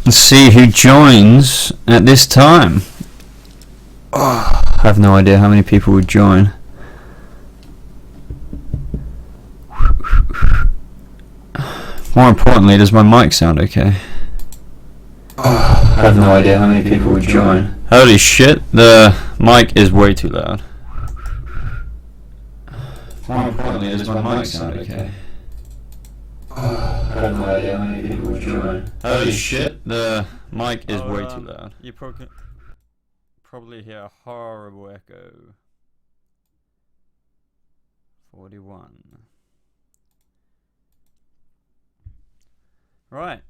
Let's see who joins at this time. Oh, I have no idea how many people would join. More importantly, does my mic sound okay? Oh, I have no idea how many people would join. Holy shit, the mic is way too loud. More importantly, does my mic sound okay? Oh, I have no idea how many people would join. Holy shit, the mic is way too loud. You probably hear a horrible echo. 41. Right.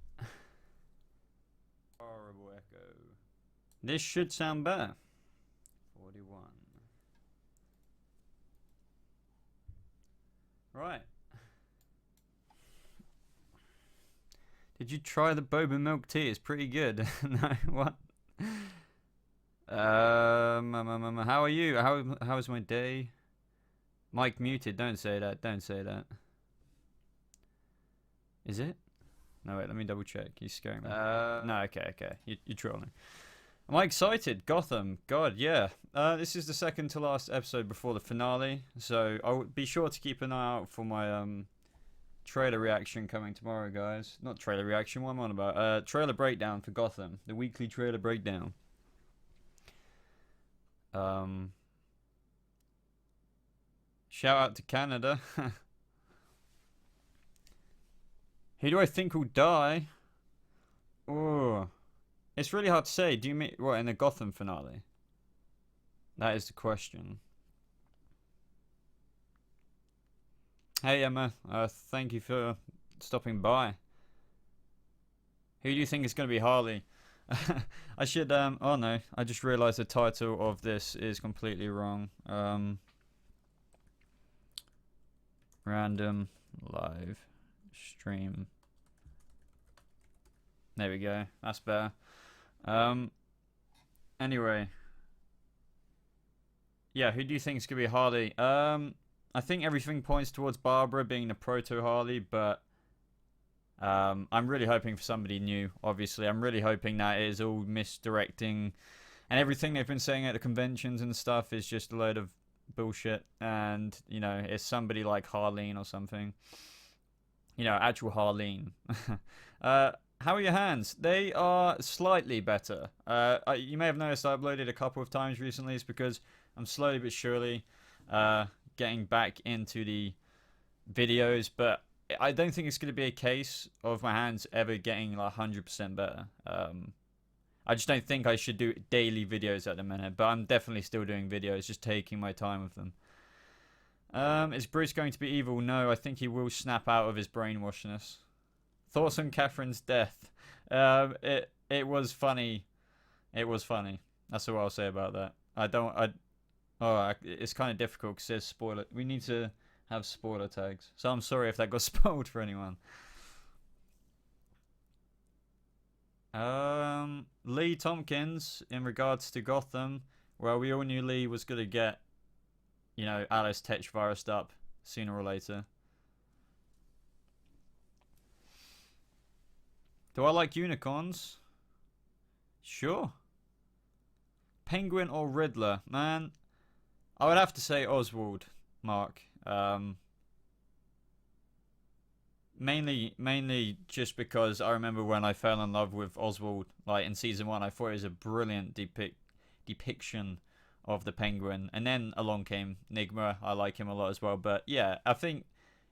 Horrible echo. This should sound better. 41. Right. Did you try the boba milk tea? It's pretty good. No, what? How are you? How was my day? Mic muted. Don't say that. Don't say that. Is it? No, wait, let me double check. He's scaring me. No, okay. You're trolling. Am I excited? Gotham. God, yeah. This is the second to last episode before the finale, so I'll be sure to keep an eye out for my trailer reaction coming tomorrow, guys. Not trailer reaction, what am I on about? Trailer breakdown for Gotham. The weekly trailer breakdown. Shout out to Canada. Who do I think will die? Oh, it's really hard to say. Do you mean what in the Gotham finale? That is the question. Hey Emma, thank you for stopping by. Who do you think is going to be Harley? I should oh no, I just realized the title of this is completely wrong. Random live stream. There we go. That's better. Anyway. Yeah, who do you think is going to be Harley? I think everything points towards Barbara being the proto Harley, but I'm really hoping for somebody new, obviously. I'm really hoping that it is all misdirecting, and everything they've been saying at the conventions and stuff is just a load of bullshit, and, you know, it's somebody like Harleen or something. You know, actual Harleen. How are your hands? They are slightly better. You may have noticed I uploaded a couple of times recently. It's because I'm slowly but surely getting back into the videos, but I don't think it's going to be a case of my hands ever getting like 100% better. I just don't think I should do daily videos at the minute, but I'm definitely still doing videos, just taking my time with them. Is Bruce going to be evil? No, I think he will snap out of his brainwashness. Thoughts on Catherine's death? It was funny. It was funny. That's all I'll say about that. It's kind of difficult because there's spoiler. We need to have spoiler tags. So I'm sorry if that got spoiled for anyone. Lee Tompkins, in regards to Gotham, well, we all knew Lee was going to get, you know, Alice Tetch-virused up sooner or later. Do I like unicorns? Sure. Penguin or Riddler? Man, I would have to say Oswald, Mark. Mainly just because I remember when I fell in love with Oswald, like in season 1, I thought it was a brilliant depiction of the Penguin. And then along came Nigma. I like him a lot as well. But yeah, I think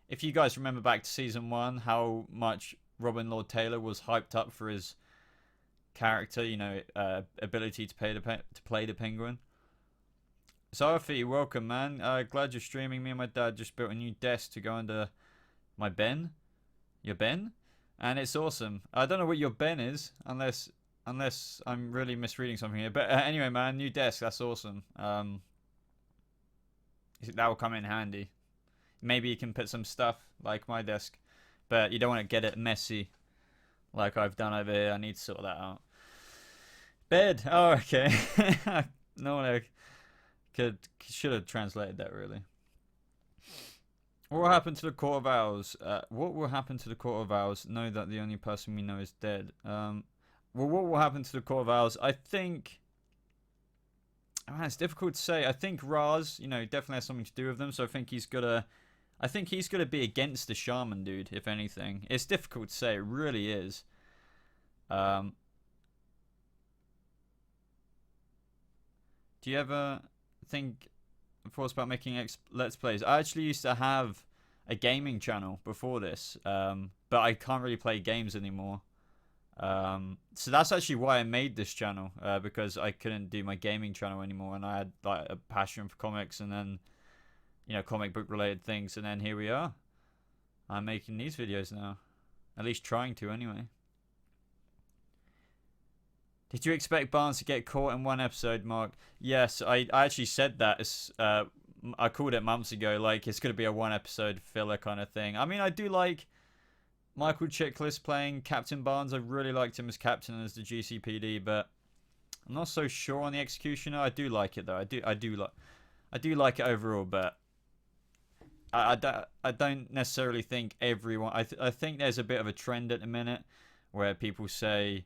if you guys remember back to season 1, how much Robin Lord Taylor was hyped up for his character, you know, ability to play the Penguin. Sophie, welcome, man. Glad you're streaming. Me and my dad just built a new desk to go under my Ben. Your Ben? And it's awesome. I don't know what your Ben is, unless I'm really misreading something here. But anyway, man, new desk. That's awesome. That will come in handy. Maybe you can put some stuff like my desk, but you don't want to get it messy like I've done over here. I need to sort that out. Bed. Oh, okay. No one should have translated that, really. What will happen to the Court of Owls? What will happen to the Court of Owls? Know that the only person we know is dead. Well, what will happen to the Court of Owls? I think... Oh, man, it's difficult to say. I think Raz, you know, definitely has something to do with them. So I think he's gonna... I think he's gonna be against the Shaman dude, if anything. It's difficult to say. It really is. Do you ever think thoughts about making Let's Plays? I actually used to have a gaming channel before this, but I can't really play games anymore. So that's actually why I made this channel, because I couldn't do my gaming channel anymore, and I had like a passion for comics, and then, you know, comic book related things, and then here we are. I'm making these videos now, at least trying to anyway. Did you expect Barnes to get caught in one episode, Mark? Yes, I actually said that. I called it months ago, like it's going to be a one episode filler kind of thing. I mean, I do like Michael Chiklis playing Captain Barnes. I really liked him as captain and as the GCPD, but I'm not so sure on the Executioner. I do like it though. I do like it overall, but I don't necessarily think everyone. I think there's a bit of a trend at the minute where people say,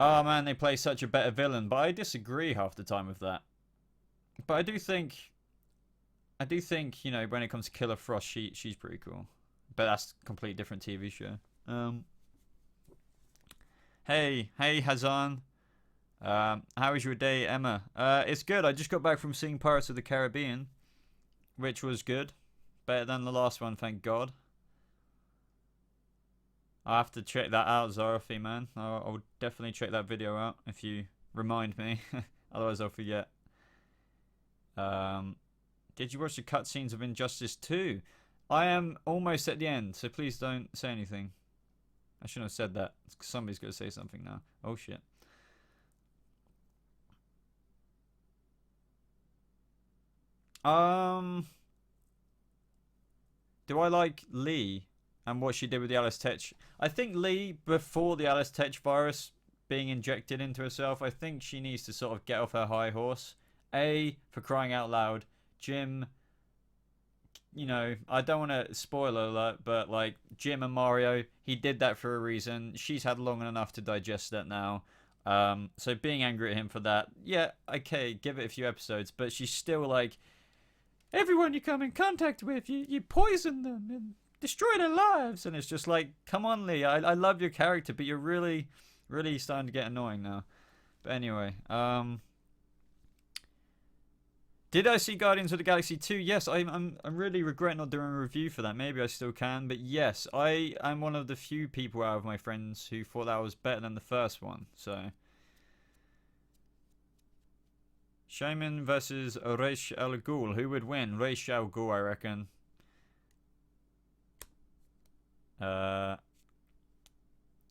"Oh man, they play such a better villain," but I disagree half the time with that. But I do think, you know, when it comes to Killer Frost, she's pretty cool. But that's a completely different TV show. Hey Hazan. How was your day, Emma? It's good. I just got back from seeing Pirates of the Caribbean, which was good. Better than the last one, thank God. I'll have to check that out, Zarafi, man. I'll definitely check that video out if you remind me. Otherwise I'll forget. Did you watch the cutscenes of Injustice 2? I am almost at the end, so please don't say anything. I shouldn't have said that. Somebody's going to say something now. Oh shit. Do I like Lee and what she did with the Alice Tetch? I think Lee, before the Alice Tetch virus being injected into herself, I think she needs to sort of get off her high horse. For crying out loud, Jim, you know, I don't want to spoiler alert, but like Jim and Mario, he did that for a reason. She's had long enough to digest that now. So being angry at him for that, yeah, okay, give it a few episodes, but she's still like, everyone you come in contact with, you poison them and destroy their lives. And it's just like, come on, Lee, I love your character, but you're really, really starting to get annoying now. But anyway, did I see Guardians of the Galaxy 2? Yes, I'm really regretting not doing a review for that. Maybe I still can, but yes, I'm one of the few people out of my friends who thought that was better than the first one. So, Shaman versus Reish Al Ghul. Who would win? Reish Al Ghul, I reckon.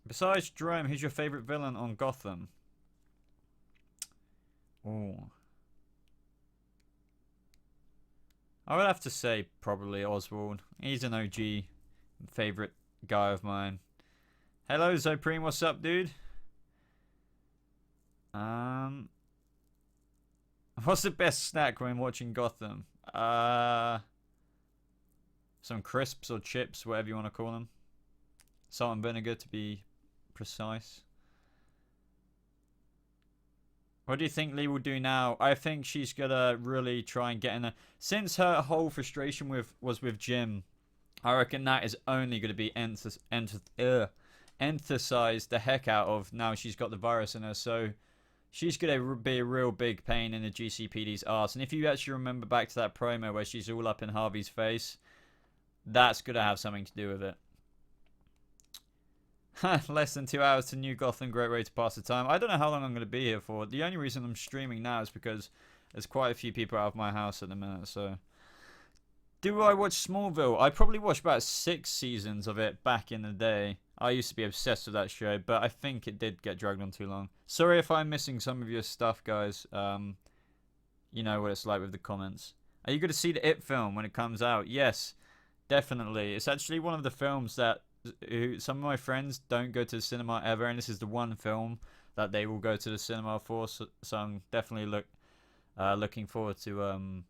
Besides Jerome, who's your favorite villain on Gotham? Oh. I would have to say probably Oswald. He's an OG favorite guy of mine. Hello, Zopreme. What's up, dude? What's the best snack when watching Gotham? Some crisps or chips, whatever you want to call them. Salt and vinegar, to be precise. What do you think Lee will do now? I think she's gonna really try and get in there. Since her whole frustration was with Jim, I reckon that is only going to be emphasized the heck out of now she's got the virus in her. So she's going to be a real big pain in the GCPD's arse. And if you actually remember back to that promo where she's all up in Harvey's face, that's going to have something to do with it. Less than 2 hours to New Gotham, great way to pass the time. I don't know how long I'm going to be here for. The only reason I'm streaming now is because there's quite a few people out of my house at the minute. So, do I watch Smallville? I probably watched about 6 seasons of it back in the day. I used to be obsessed with that show, but I think it did get dragged on too long. Sorry if I'm missing some of your stuff, guys. You know what it's like with the comments. Are you going to see the It film when it comes out? Yes, definitely. It's actually one of the films that some of my friends don't go to the cinema ever, and this is the one film that they will go to the cinema for. So I'm definitely looking forward to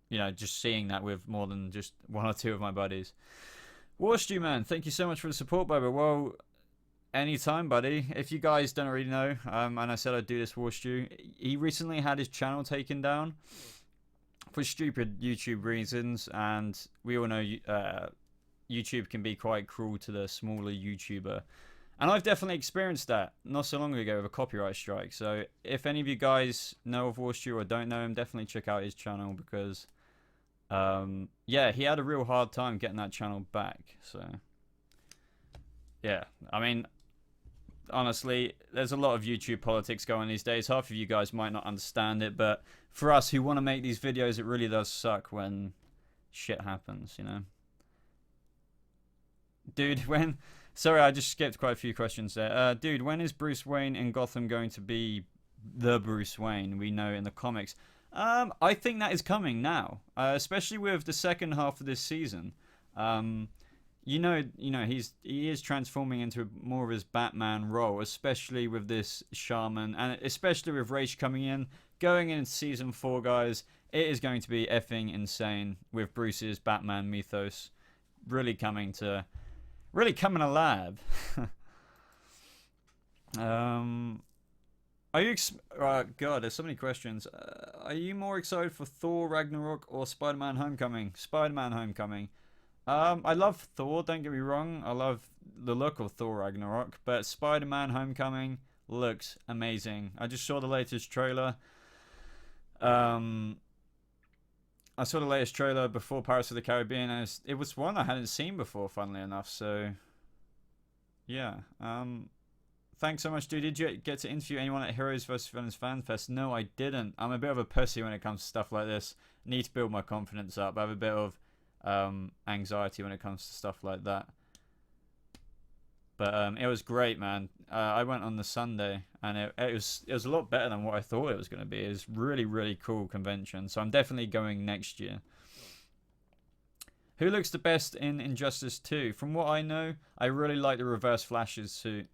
you know, just seeing that with more than just 1 or 2 of my buddies. Warstew, man, thank you so much for the support, Boba. Well, Anytime, buddy. If you guys don't already know, and I said I'd do this for Stu, he recently had his channel taken down for stupid YouTube reasons, and we all know YouTube can be quite cruel to the smaller YouTuber. And I've definitely experienced that not so long ago with a copyright strike. So if any of you guys know of Warstu or don't know him, definitely check out his channel because, yeah, he had a real hard time getting that channel back. So, yeah, I mean, honestly, there's a lot of YouTube politics going these days. Half of you guys might not understand it, but for us who want to make these videos, it really does suck when shit happens, you know? Dude, when... Sorry, I just skipped quite a few questions there. Dude, when is Bruce Wayne in Gotham going to be the Bruce Wayne we know in the comics? I think that is coming now, especially with the second half of this season. He is transforming into more of his Batman role, especially with this shaman, and especially with Raish coming in, going into season 4, guys. It is going to be effing insane with Bruce's Batman mythos really coming alive. Are you God, there's so many questions. Are you more excited for Thor Ragnarok or Spider-Man Homecoming? Spider-Man Homecoming. I love Thor, don't get me wrong. I love the look of Thor Ragnarok, but Spider-Man Homecoming looks amazing. I just saw the latest trailer. I saw the latest trailer before Pirates of the Caribbean, and it was one I hadn't seen before, funnily enough, so... Yeah. Thanks so much, dude. Did you get to interview anyone at Heroes vs. Villains Fan Fest? No, I didn't. I'm a bit of a pussy when it comes to stuff like this. Need to build my confidence up. I have a bit of anxiety when it comes to stuff like that. But it was great, man. I went on the Sunday, and it was a lot better than what I thought it was going to be. It was really, really cool convention. So I'm definitely going next year. Who looks the best in Injustice 2? From what I know, I really like the Reverse Flash's suit.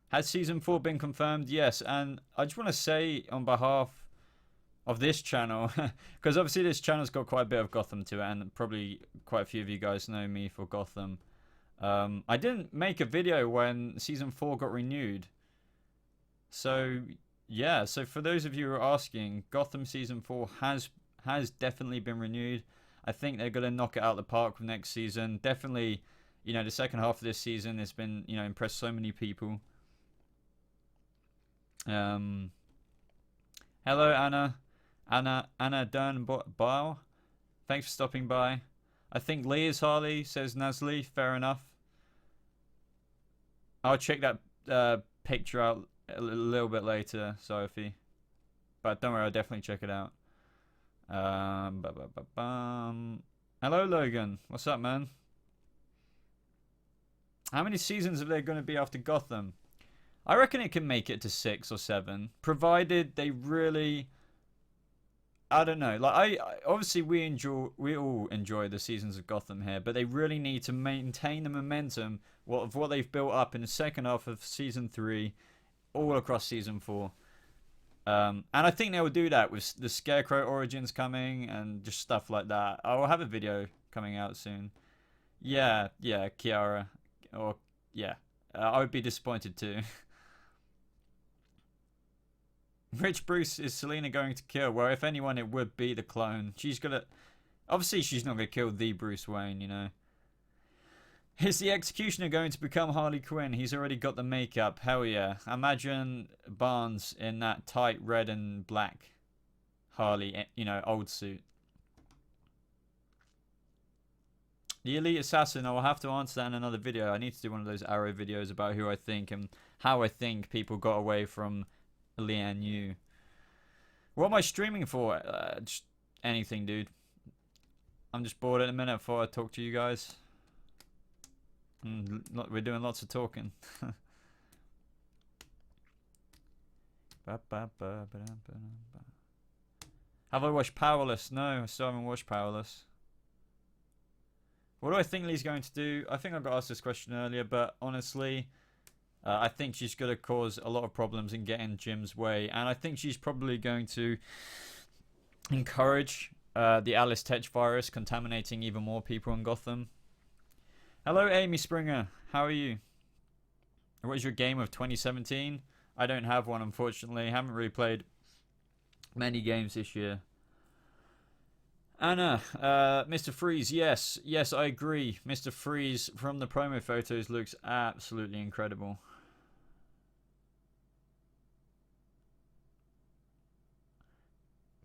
Has Season 4 been confirmed? Yes, and I just want to say on behalf of this channel, because obviously this channel's got quite a bit of Gotham to it, and probably quite a few of you guys know me for Gotham. I didn't make a video when Season 4 got renewed. So, yeah, so for those of you who are asking, Gotham Season 4 has definitely been renewed. I think they're going to knock it out of the park with next season. Definitely, the second half of this season has been, impressed so many people. Hello, Anna Dernbau. Thanks for stopping by. I think Lee is Harley, says Nasli. Fair enough. I'll check that picture out a little bit later, Sophie. But don't worry, I'll definitely check it out. Hello, Logan. What's up, man? How many seasons are there going to be after Gotham? I reckon it can make it to 6 or 7, provided they really... I don't know. Like I obviously we all enjoy the seasons of Gotham here, but they really need to maintain the momentum of what they've built up in the second half of season 3, all across season 4. And I think they will do that with the Scarecrow origins coming and just stuff like that. I will have a video coming out soon. Yeah, Kiara, or yeah, I would be disappointed too. Which Bruce is Selena going to kill? Well, if anyone, it would be the clone. Obviously, she's not going to kill the Bruce Wayne, Is the Executioner going to become Harley Quinn? He's already got the makeup. Hell yeah. Imagine Barnes in that tight red and black Harley, old suit. The Elite Assassin, I will have to answer that in another video. I need to do one of those Arrow videos about who I think and how I think people got away from Lian Yu. What am I streaming for? Just anything, dude. I'm just bored at the minute before I talk to you guys. We're doing lots of talking. Have I watched Powerless? No, I still haven't watched Powerless. What do I think Lee's going to do? I think I got asked this question earlier, but honestly, I think she's going to cause a lot of problems and get in Jim's way. And I think she's probably going to encourage the Alice Tetch virus contaminating even more people in Gotham. Hello, Amy Springer. How are you? What is your game of 2017? I don't have one, unfortunately. I haven't really played many games this year. Anna, Mr. Freeze, yes. Yes, I agree. Mr. Freeze from the promo photos looks absolutely incredible.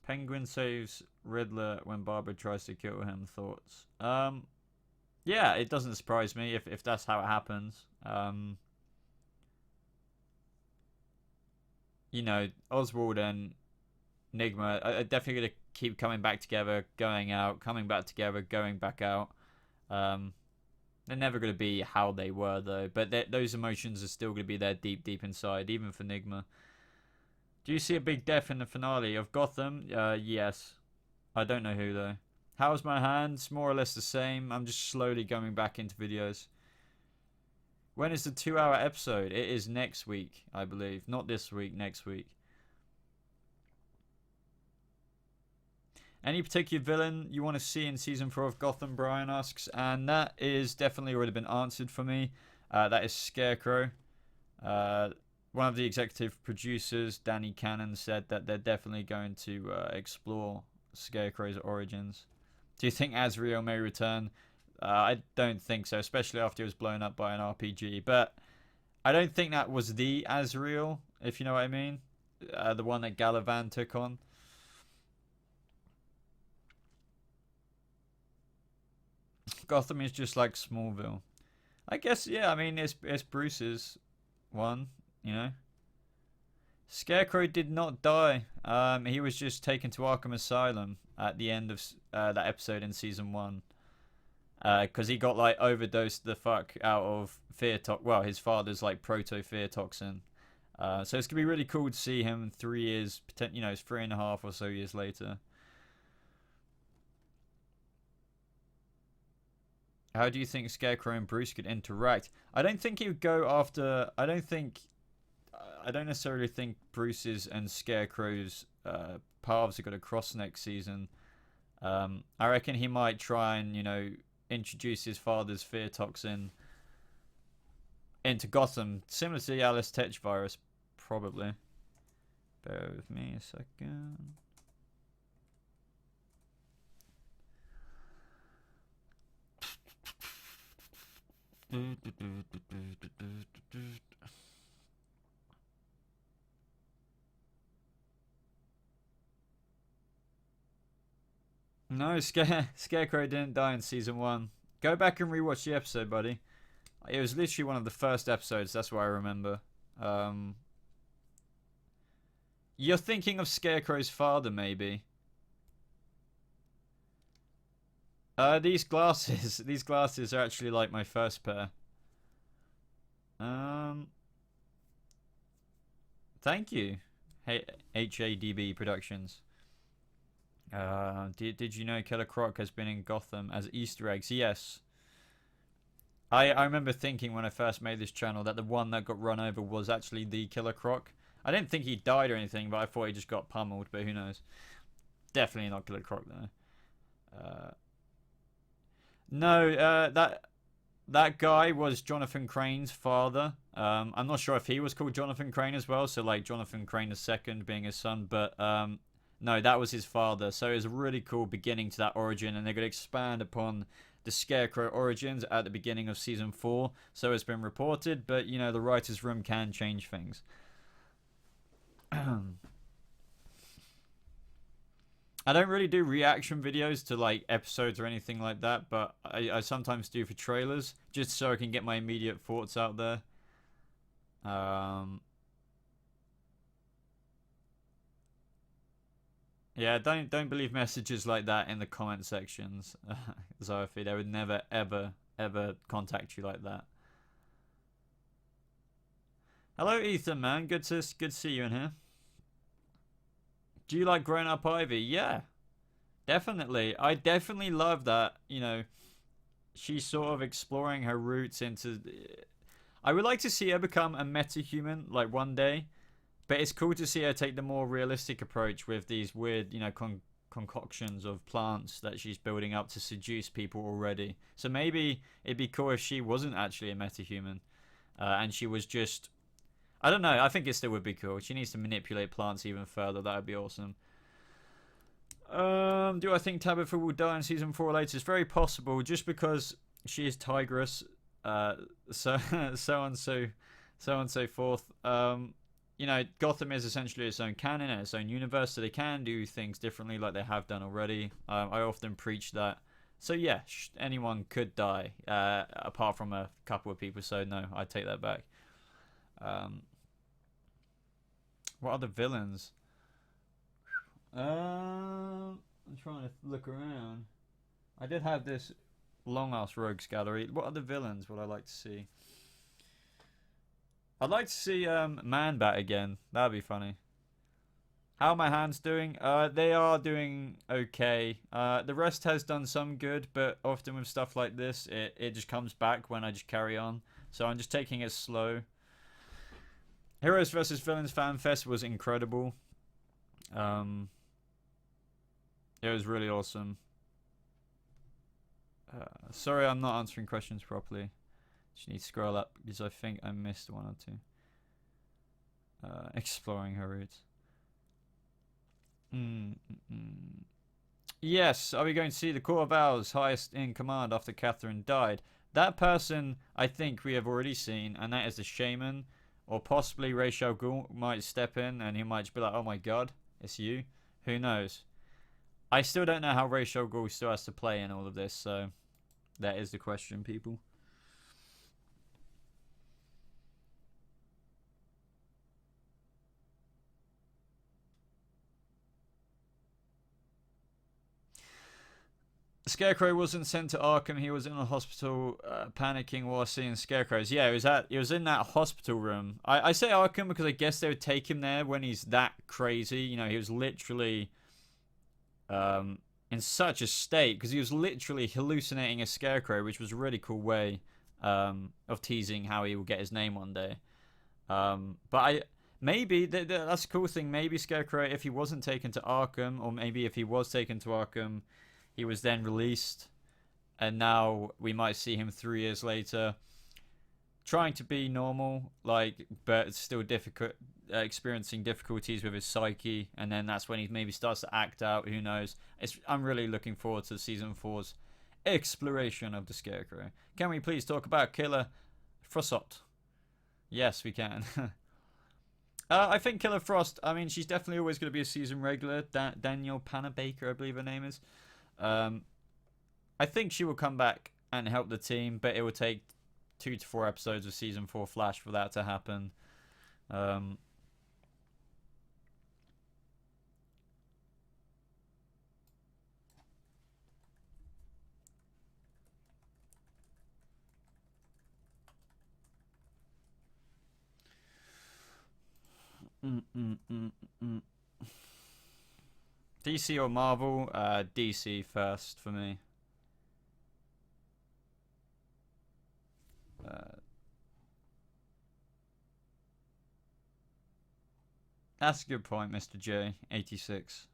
Penguin saves Riddler when Barbara tries to kill him. Thoughts? Yeah, it doesn't surprise me if that's how it happens. You know, Oswald and Nigma are definitely going to keep coming back together, going out, coming back together, going back out. They're never going to be how they were, though. But those emotions are still going to be there deep, deep inside, even for Nigma. Do you see a big death in the finale of Gotham? Yes. I don't know who, though. How's my hands? More or less the same. I'm just slowly going back into videos. When is the 2-hour episode? It is next week, I believe. Not this week, next week. Any particular villain you want to see in Season 4 of Gotham, Brian asks. And that is definitely already been answered for me. That is Scarecrow. One of the executive producers, Danny Cannon, said that they're definitely going to explore Scarecrow's origins. Do you think Azrael may return? I don't think so, especially after he was blown up by an RPG. But I don't think that was the Azrael, if you know what I mean. The one that Galavan took on. Gotham is just like Smallville. I guess, yeah, I mean, it's Bruce's one, you know. Scarecrow did not die. He was just taken to Arkham Asylum at the end of that episode in Season 1. Because he got, like, overdosed the fuck out of fear toxin. Well, his father's, like, proto-fear toxin. So it's going to be really cool to see him 3 years, you know, it's 3.5 or so years later. How do you think Scarecrow and Bruce could interact? I don't think he would go after... I don't necessarily think Bruce's and Scarecrow's paths are going to cross next season. I reckon he might try and, you know, introduce his father's fear toxin into Gotham, similar to the Alice Tetch virus, probably. Bear with me a second. No, Scarecrow didn't die in Season 1. Go back and rewatch the episode, buddy. It was literally one of the first episodes, that's what I remember. You're thinking of Scarecrow's father, maybe. These glasses are actually like my first pair. Thank you. Hey, HADB Productions. Did you know Killer Croc has been in Gotham as Easter eggs? Yes. I remember thinking when I first made this channel that the one that got run over was actually the Killer Croc. I didn't think he died or anything, but I thought he just got pummeled, but who knows. Definitely not Killer Croc, though. No, that guy was Jonathan Crane's father. I'm not sure if he was called Jonathan Crane as well, so like Jonathan Crane II being his son, but no, that was his father. So it was a really cool beginning to that origin, and they're going to expand upon the Scarecrow origins at the beginning of Season 4. So it's been reported, but you know, the writer's room can change things. I don't really do reaction videos to like episodes or anything like that, but I sometimes do for trailers, just so I can get my immediate thoughts out there. Yeah, don't believe messages like that in the comment sections, Zophie. They would never, ever, ever contact you like that. Hello, Ethan, man. Good to see you in here. Do you like Grown Up Ivy? Yeah, definitely. I definitely love that, you know, she's sort of exploring her roots into... I would like to see her become a meta-human, like, one day. But it's cool to see her take the more realistic approach with these weird, you know, concoctions of plants that she's building up to seduce people already. So maybe it'd be cool if she wasn't actually a meta-human. and she was just, I don't know. I think it still would be cool. She needs to manipulate plants even further. That would be awesome. Do I think Tabitha will die in season 4 later? It's very possible, just because she is Tigress. So on so forth. You know, Gotham is essentially its own canon and its own universe, so they can do things differently, like they have done already. I often preach that. So yeah, anyone could die, apart from a couple of people. So no, I take that back. What other villains? I'm trying to look around. I did have this long ass rogues gallery. What other villains would I like to see? I'd like to see Man-Bat again. That'd be funny. How are my hands doing? They are doing okay. The rest has done some good, but often with stuff like this, it just comes back when I just carry on. So I'm just taking it slow. Heroes vs. Villains Fan Fest was incredible. It was really awesome. Sorry I'm not answering questions properly. Just need to scroll up because I think I missed one or two. Exploring her roots. Yes, are we going to see the Court of Owls highest in command after Catherine died? That person I think we have already seen, and that is the Shaman. Or possibly Ra's al Ghul might step in and he might just be like, oh my god, it's you. Who knows? I still don't know how Ra's al Ghul still has to play in all of this, so that is the question, people. Scarecrow wasn't sent to Arkham. He was in a hospital, panicking while seeing scarecrows. Yeah, it was in that hospital room. I say Arkham because I guess they would take him there when he's that crazy. You know, he was literally in such a state because he was literally hallucinating a scarecrow, which was a really cool way of teasing how he will get his name one day. But maybe that's a cool thing. Maybe Scarecrow, if he wasn't taken to Arkham, or maybe if he was taken to Arkham, he was then released, and now we might see him 3 years later, trying to be normal, like, but still difficult, experiencing difficulties with his psyche, and then that's when he maybe starts to act out. Who knows? I'm really looking forward to season 4's exploration of the Scarecrow. Can we please talk about Killer Frost? Yes, we can. I think Killer Frost, I mean, she's definitely always going to be a season regular. Danielle Panabaker, I believe her name is. I think she will come back and help the team, but it will take 2 to 4 episodes of season 4 Flash for that to happen. DC or Marvel? DC first for me. That's a good point, Mr. J. 86.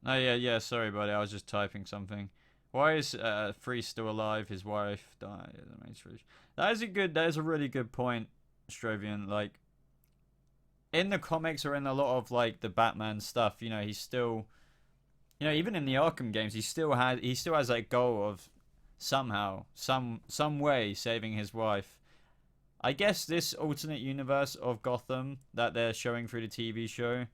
Oh yeah, sorry buddy, I was just typing something. Why is Freeze still alive? His wife died. That is a really good point, Strovian. Like, in the comics or in a lot of like the Batman stuff, you know, he's still, you know, even in the Arkham games, he still has that goal of somehow, some way saving his wife. I guess this alternate universe of Gotham that they're showing through the TV show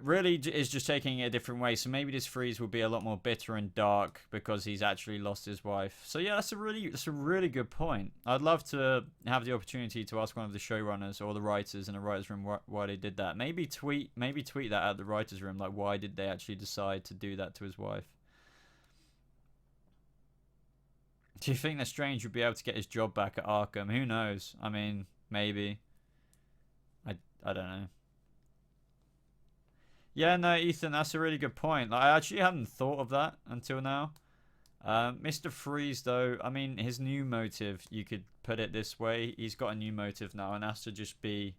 really is just taking it a different way. So maybe this Freeze will be a lot more bitter and dark because he's actually lost his wife. So yeah, that's a really good point. I'd love to have the opportunity to ask one of the showrunners or the writers in the writers' room why they did that. Maybe tweet that at the writers' room, like, why did they actually decide to do that to his wife? Do you think that Strange would be able to get his job back at Arkham? Who knows? I mean, maybe. I don't know. Yeah, no, Ethan, that's a really good point. Like, I actually hadn't thought of that until now. Mr. Freeze, though, I mean, his new motive, you could put it this way. He's got a new motive now, and that's to just be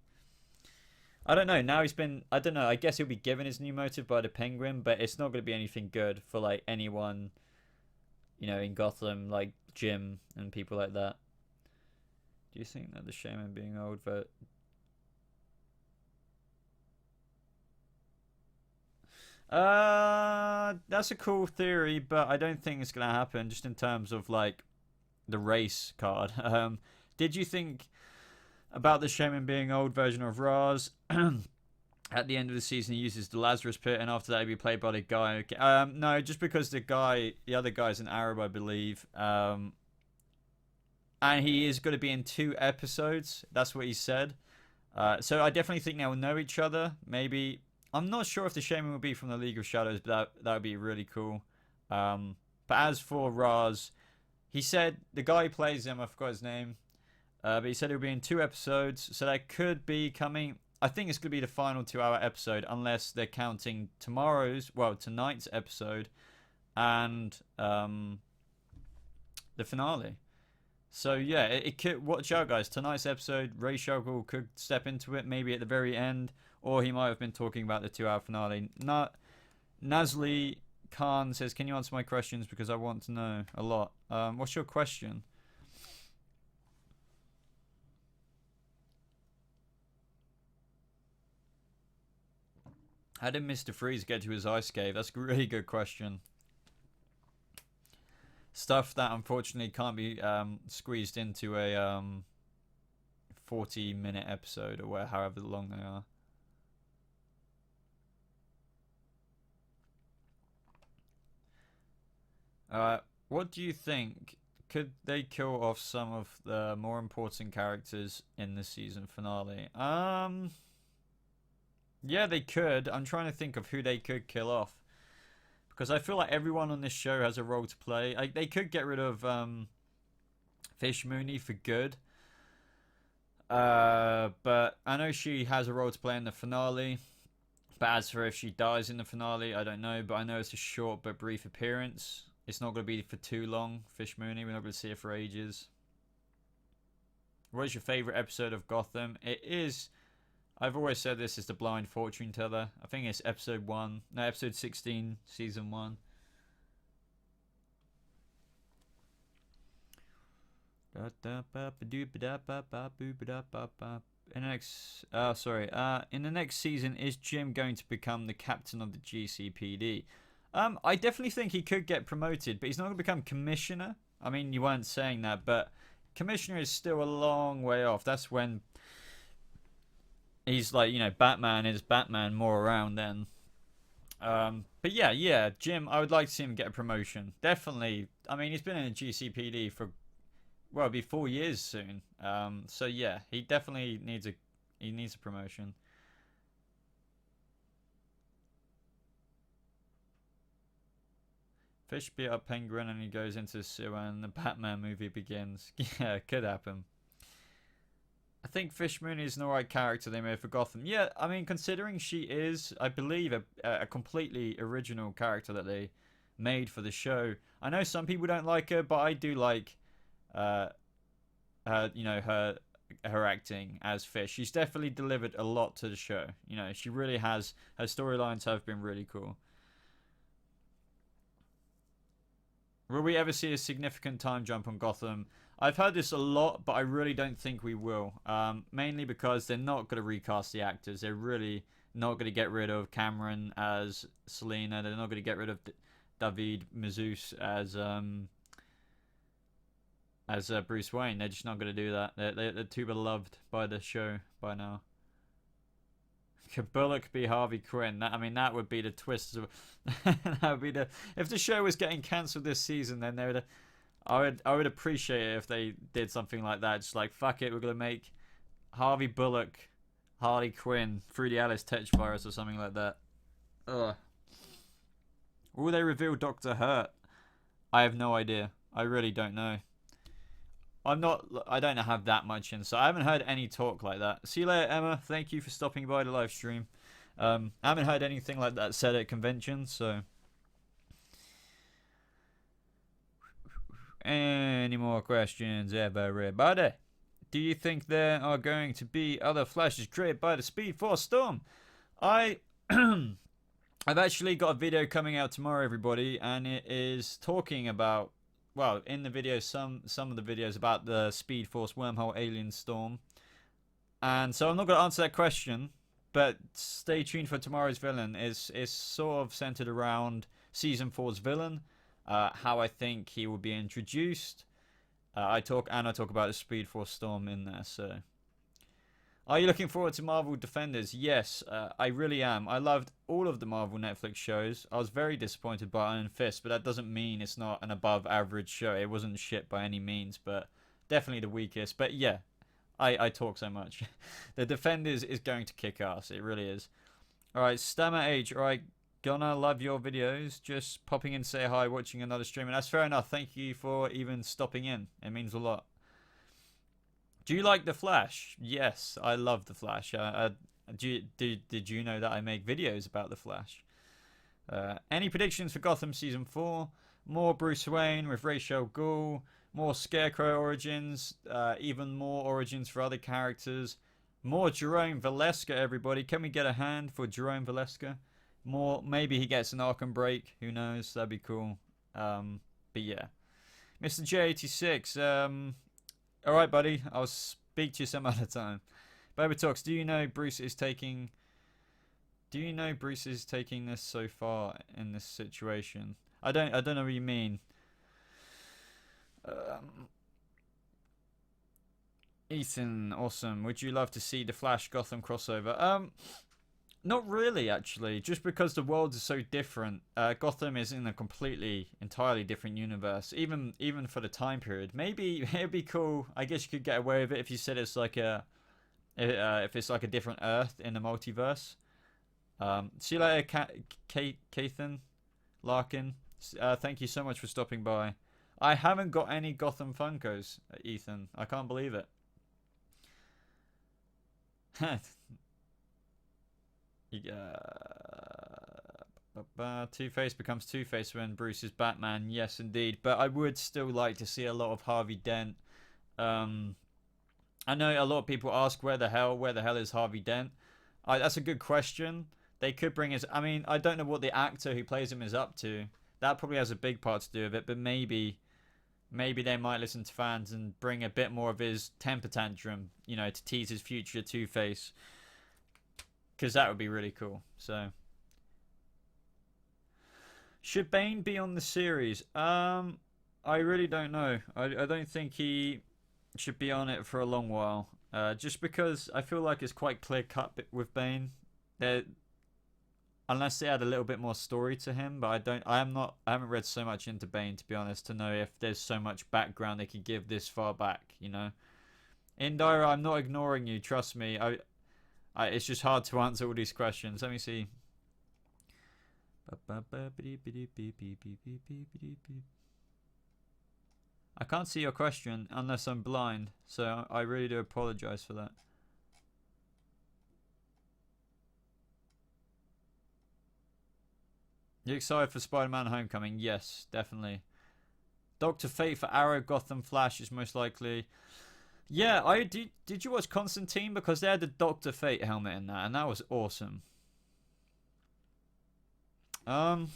I don't know. Now he's been. I don't know. I guess he'll be given his new motive by the Penguin, but it's not going to be anything good for like anyone, in Gotham, like Jim and people like that. Do you think that the shaman being old, but that's a cool theory, but I don't think it's gonna happen. Just in terms of like the race card. Did you think about the shaman being old version of Raz? At the end of the season, he uses the Lazarus Pit, and after that, he'll be played by the guy. No, just because the other guy's an Arab, I believe. And he is going to be in 2 episodes. That's what he said. So I definitely think they'll know each other. Maybe I'm not sure if the shaman will be from the League of Shadows, but that would be really cool. But as for Raz, he said the guy who plays him, I forgot his name, but he said he'll be in 2 episodes, so that could be coming. I think it's going to be the final 2-hour episode, unless they're counting tonight's episode and the finale. So yeah, it could. Watch out, guys. Tonight's episode, Ray Shuggle could step into it, maybe at the very end, or he might have been talking about the 2-hour finale. Nazli Khan says, "Can you answer my questions because I want to know a lot." What's your question? How did Mr. Freeze get to his ice cave? That's a really good question. Stuff that unfortunately can't be squeezed into a 40-minute episode or however long they are. What do you think? Could they kill off some of the more important characters in the season finale? Yeah, they could. I'm trying to think of who they could kill off. Because I feel like everyone on this show has a role to play. They could get rid of Fish Mooney for good. But I know she has a role to play in the finale. But as for if she dies in the finale, I don't know. But I know it's a short but brief appearance. It's not going to be for too long, Fish Mooney. We're not going to see her for ages. What is your favourite episode of Gotham? It is... I've always said this is the Blind Fortune Teller. I think it's episode 16, season 1. In the next season, is Jim going to become the captain of the GCPD? I definitely think he could get promoted, but he's not going to become commissioner. I mean, you weren't saying that, but commissioner is still a long way off. That's when he's like, Batman is Batman more around then. But yeah, Jim, I would like to see him get a promotion. Definitely. I mean, he's been in the GCPD for, it'll be 4 years soon. So yeah, he definitely needs a promotion. Fish beat up Penguin and he goes into the sewer and the Batman movie begins. Yeah, it could happen. I think Fish Mooney is an alright character they made for Gotham. Yeah, I mean, considering she is, I believe, a completely original character that they made for the show. I know some people don't like her, but I do like her acting as Fish. She's definitely delivered a lot to the show. She really has. Her storylines have been really cool. Will we ever see a significant time jump on Gotham? I've heard this a lot, but I really don't think we will. Mainly because they're not going to recast the actors. They're really not going to get rid of Cameron as Selena. They're not going to get rid of David Mazouz as Bruce Wayne. They're just not going to do that. They're too beloved by the show by now. Could Bullock be Harvey Quinn? That would be the twist. That would be if the show was getting cancelled this season, then they would. I would appreciate it if they did something like that. Just like, fuck it, we're gonna make Harvey Bullock Harley Quinn through the Alice Tetch virus or something like that. Ugh. Will they reveal Dr. Hurt? I have no idea. I really don't know. I don't have that much insight. I haven't heard any talk like that. See you later, Emma. Thank you for stopping by the live stream. I haven't heard anything like that said at conventions, so. Any more questions, everybody? do you think there are going to be other Flashes created by the Speed Force Storm? I've actually got a video coming out tomorrow, everybody, and it is talking about, well, in the video, some of the videos about the Speed Force Wormhole Alien Storm. And so I'm not going to answer that question, but stay tuned for tomorrow's villain. It's sort of centered around Season 4's villain, how I think he will be introduced. I talk about the Speed Force Storm in there. So, are you looking forward to Marvel Defenders? Yes, I really am. I loved all of the Marvel Netflix shows. I was very disappointed by Iron Fist, but that doesn't mean it's not an above average show. It wasn't shit by any means, but definitely the weakest. But yeah, I talk so much. The Defenders is going to kick ass. It really is. All right, Stammer Age. All right. Gonna love your videos. Just popping in, say hi, watching another stream, and that's fair enough. Thank you for even stopping in. It means a lot. Do you like The Flash? Yes, I love The Flash. Did you know that I make videos about The Flash? Any predictions for Gotham Season 4? More Bruce Wayne with Ra's al Ghul. More Scarecrow origins. Even more origins for other characters. More Jerome Valeska, everybody. Can we get a hand for Jerome Valeska? More, maybe he gets an Arkham break. Who knows? That'd be cool. But yeah, Mr. J86. All right, buddy. I'll speak to you some other time. Boba Talks. Do you know Bruce is taking this so far in this situation? I don't know what you mean. Ethan, awesome. Would you love to see the Flash Gotham crossover? Not really, actually. Just because the worlds are so different. Gotham is in a entirely different universe. Even for the time period. Maybe it'd be cool. I guess you could get away with it if you said it's like if it's like a different Earth in the multiverse. See you later, Kathan Larkin. Thank you so much for stopping by. I haven't got any Gotham Funkos, Ethan. I can't believe it. Two-Face becomes Two-Face when Bruce is Batman. Yes, indeed. But I would still like to see a lot of Harvey Dent. I know a lot of people ask where the hell is Harvey Dent. That's a good question. They could bring his... I mean, I don't know what the actor who plays him is up to. That probably has a big part to do with it. But maybe they might listen to fans and bring a bit more of his temper tantrum, you know, to tease his future Two-Face. Because that would be really cool. So, should Bane be on the series? I really don't know. I don't think he should be on it for a long while. Just because I feel like it's quite clear cut with Bane. Unless they add a little bit more story to him, but I haven't read so much into Bane, to be honest, to know if there's so much background they could give this far back. You know, Indira, I'm not ignoring you. Trust me. It's just hard to answer all these questions. Let me see. I can't see your question unless I'm blind, so I really do apologize for that. You excited for Spider-Man Homecoming? Yes, definitely. Dr. Fate for Arrow, Gotham, Flash is most likely. Yeah, did you watch Constantine? Because they had the Dr. Fate helmet in that, and that was awesome. Hello,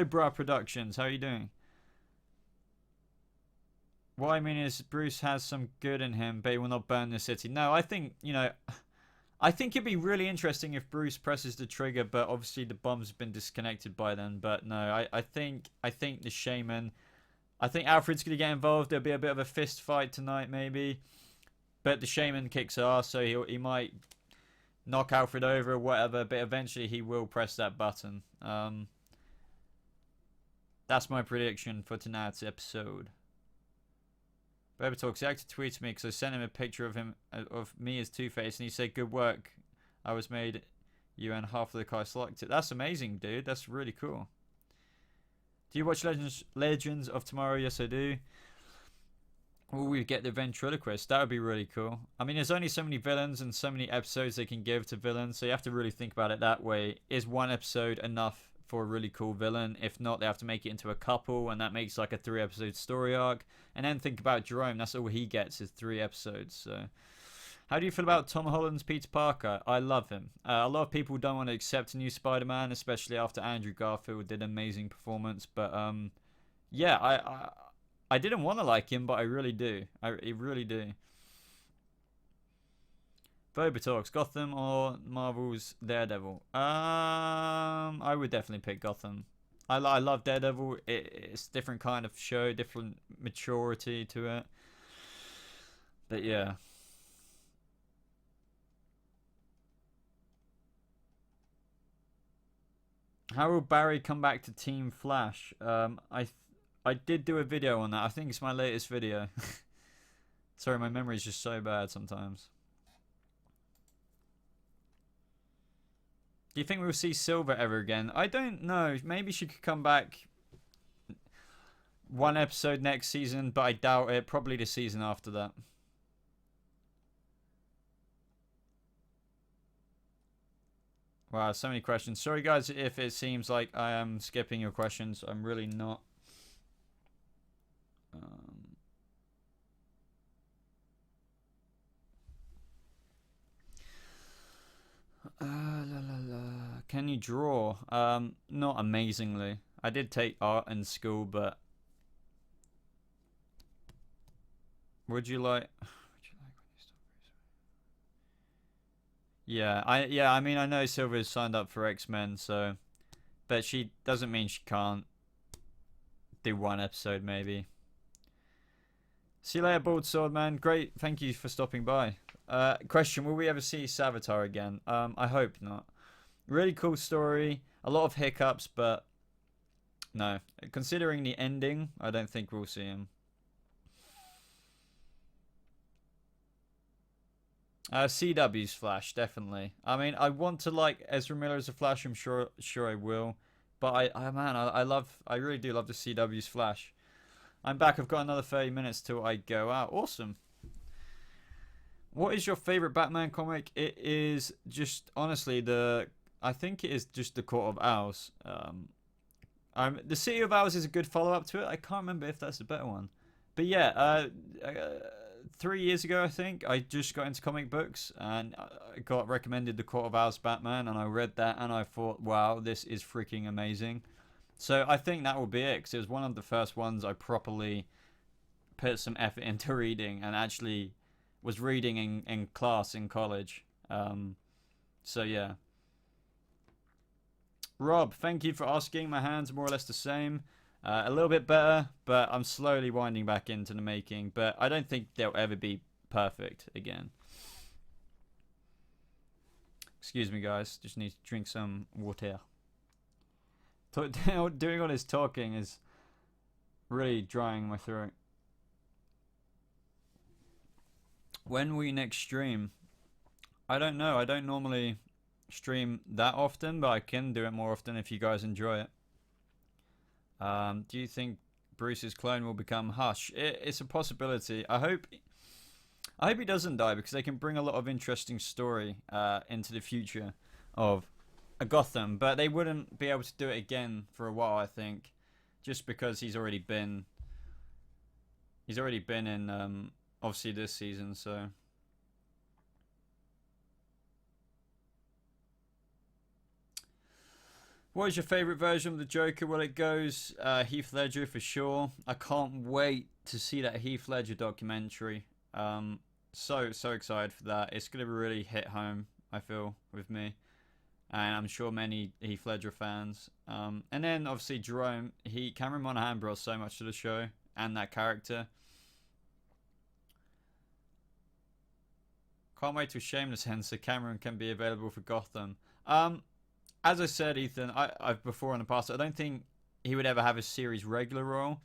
Bra Productions. How are you doing? What I mean is, Bruce has some good in him, but he will not burn the city. No, I think, you know, I think it'd be really interesting if Bruce presses the trigger, but obviously the bombs have been disconnected by then. But no, I think the Shaman... I think Alfred's going to get involved. There'll be a bit of a fist fight tonight, maybe. But the Shaman kicks ass, so he might knock Alfred over or whatever. But eventually he will press that button. That's my prediction for tonight's episode. Boba Talks. The actor tweets me because I sent him a picture of me as Two-Face, and he said, "Good work. I was made you and half of the cast liked it." That's amazing, dude. That's really cool. Do you watch Legends of Tomorrow? Yes, I do. Will we get the ventriloquist? That would be really cool. I mean, there's only so many villains and so many episodes they can give to villains, so you have to really think about it that way. Is one episode enough for a really cool villain. If not, they have to make it into a couple, and that makes like a 3-episode story arc. And then think about Jerome. That's all he gets is 3 episodes. So, how do you feel about Tom Holland's Peter Parker? I love him. A lot of people don't want to accept a new Spider-Man, especially after Andrew Garfield did an amazing performance. But yeah, I didn't want to like him, but I really do. I really do. Boba talks, Gotham or Marvel's Daredevil? I would definitely pick Gotham. I love Daredevil. It's a different kind of show, different maturity to it. But yeah. How will Barry come back to Team Flash? I did do a video on that. I think it's my latest video. Sorry, my memory is just so bad sometimes. Do you think we'll see Silver ever again? I don't know. Maybe she could come back 1 episode next season, but I doubt it. Probably the season after that. Wow, so many questions. Sorry, guys, if it seems like I am skipping your questions. I'm really not. Can you draw? Not amazingly. I did take art in school, but would you like? Yeah, I mean, I know Sylvia's signed up for X-Men, so, but she doesn't mean she can't do 1 episode maybe. See you later, Bald Sword Man. Great, thank you for stopping by. Question: will we ever see Sabotage again? I hope not. Really cool story. A lot of hiccups, but no. Considering the ending, I don't think we'll see him. CW's Flash, definitely. I mean, I want to like Ezra Miller as a Flash. I'm sure I will. But I really do love the CW's Flash. I'm back. I've got another 30 minutes till I go out. Awesome. What is your favorite Batman comic? It is just honestly I think it is just the Court of Owls. The City of Owls is a good follow-up to it. I can't remember if that's a better one. But yeah, 3 years ago, I think, I just got into comic books and I got recommended the Court of Owls Batman, and I read that and I thought, wow, this is freaking amazing. So I think that will be it, because it was one of the first ones I properly put some effort into reading and actually was reading in class in college. So yeah. Rob, thank you for asking. My hands are more or less the same. A little bit better, but I'm slowly winding back into the making. But I don't think they'll ever be perfect again. Excuse me, guys. Just need to drink some water. Doing all this talking is really drying my throat. When will you next stream? I don't know. I don't normally stream that often, but I can do it more often if you guys enjoy it. Do you think Bruce's clone will become Hush? It's a possibility. I hope he doesn't die, because they can bring a lot of interesting story into the future of Gotham, but they wouldn't be able to do it again for a while, I think, just because he's already been in obviously this season. So what is your favourite version of the Joker? Well, it goes Heath Ledger for sure. I can't wait to see that Heath Ledger documentary. So excited for that. It's going to really hit home, I feel, with me. And I'm sure many Heath Ledger fans. And then, obviously, Jerome. Cameron Monaghan brought so much to the show and that character. Can't wait till Shameless ends so Cameron can be available for Gotham. As I said, Ethan, I've before in the past, I don't think he would ever have a series regular role.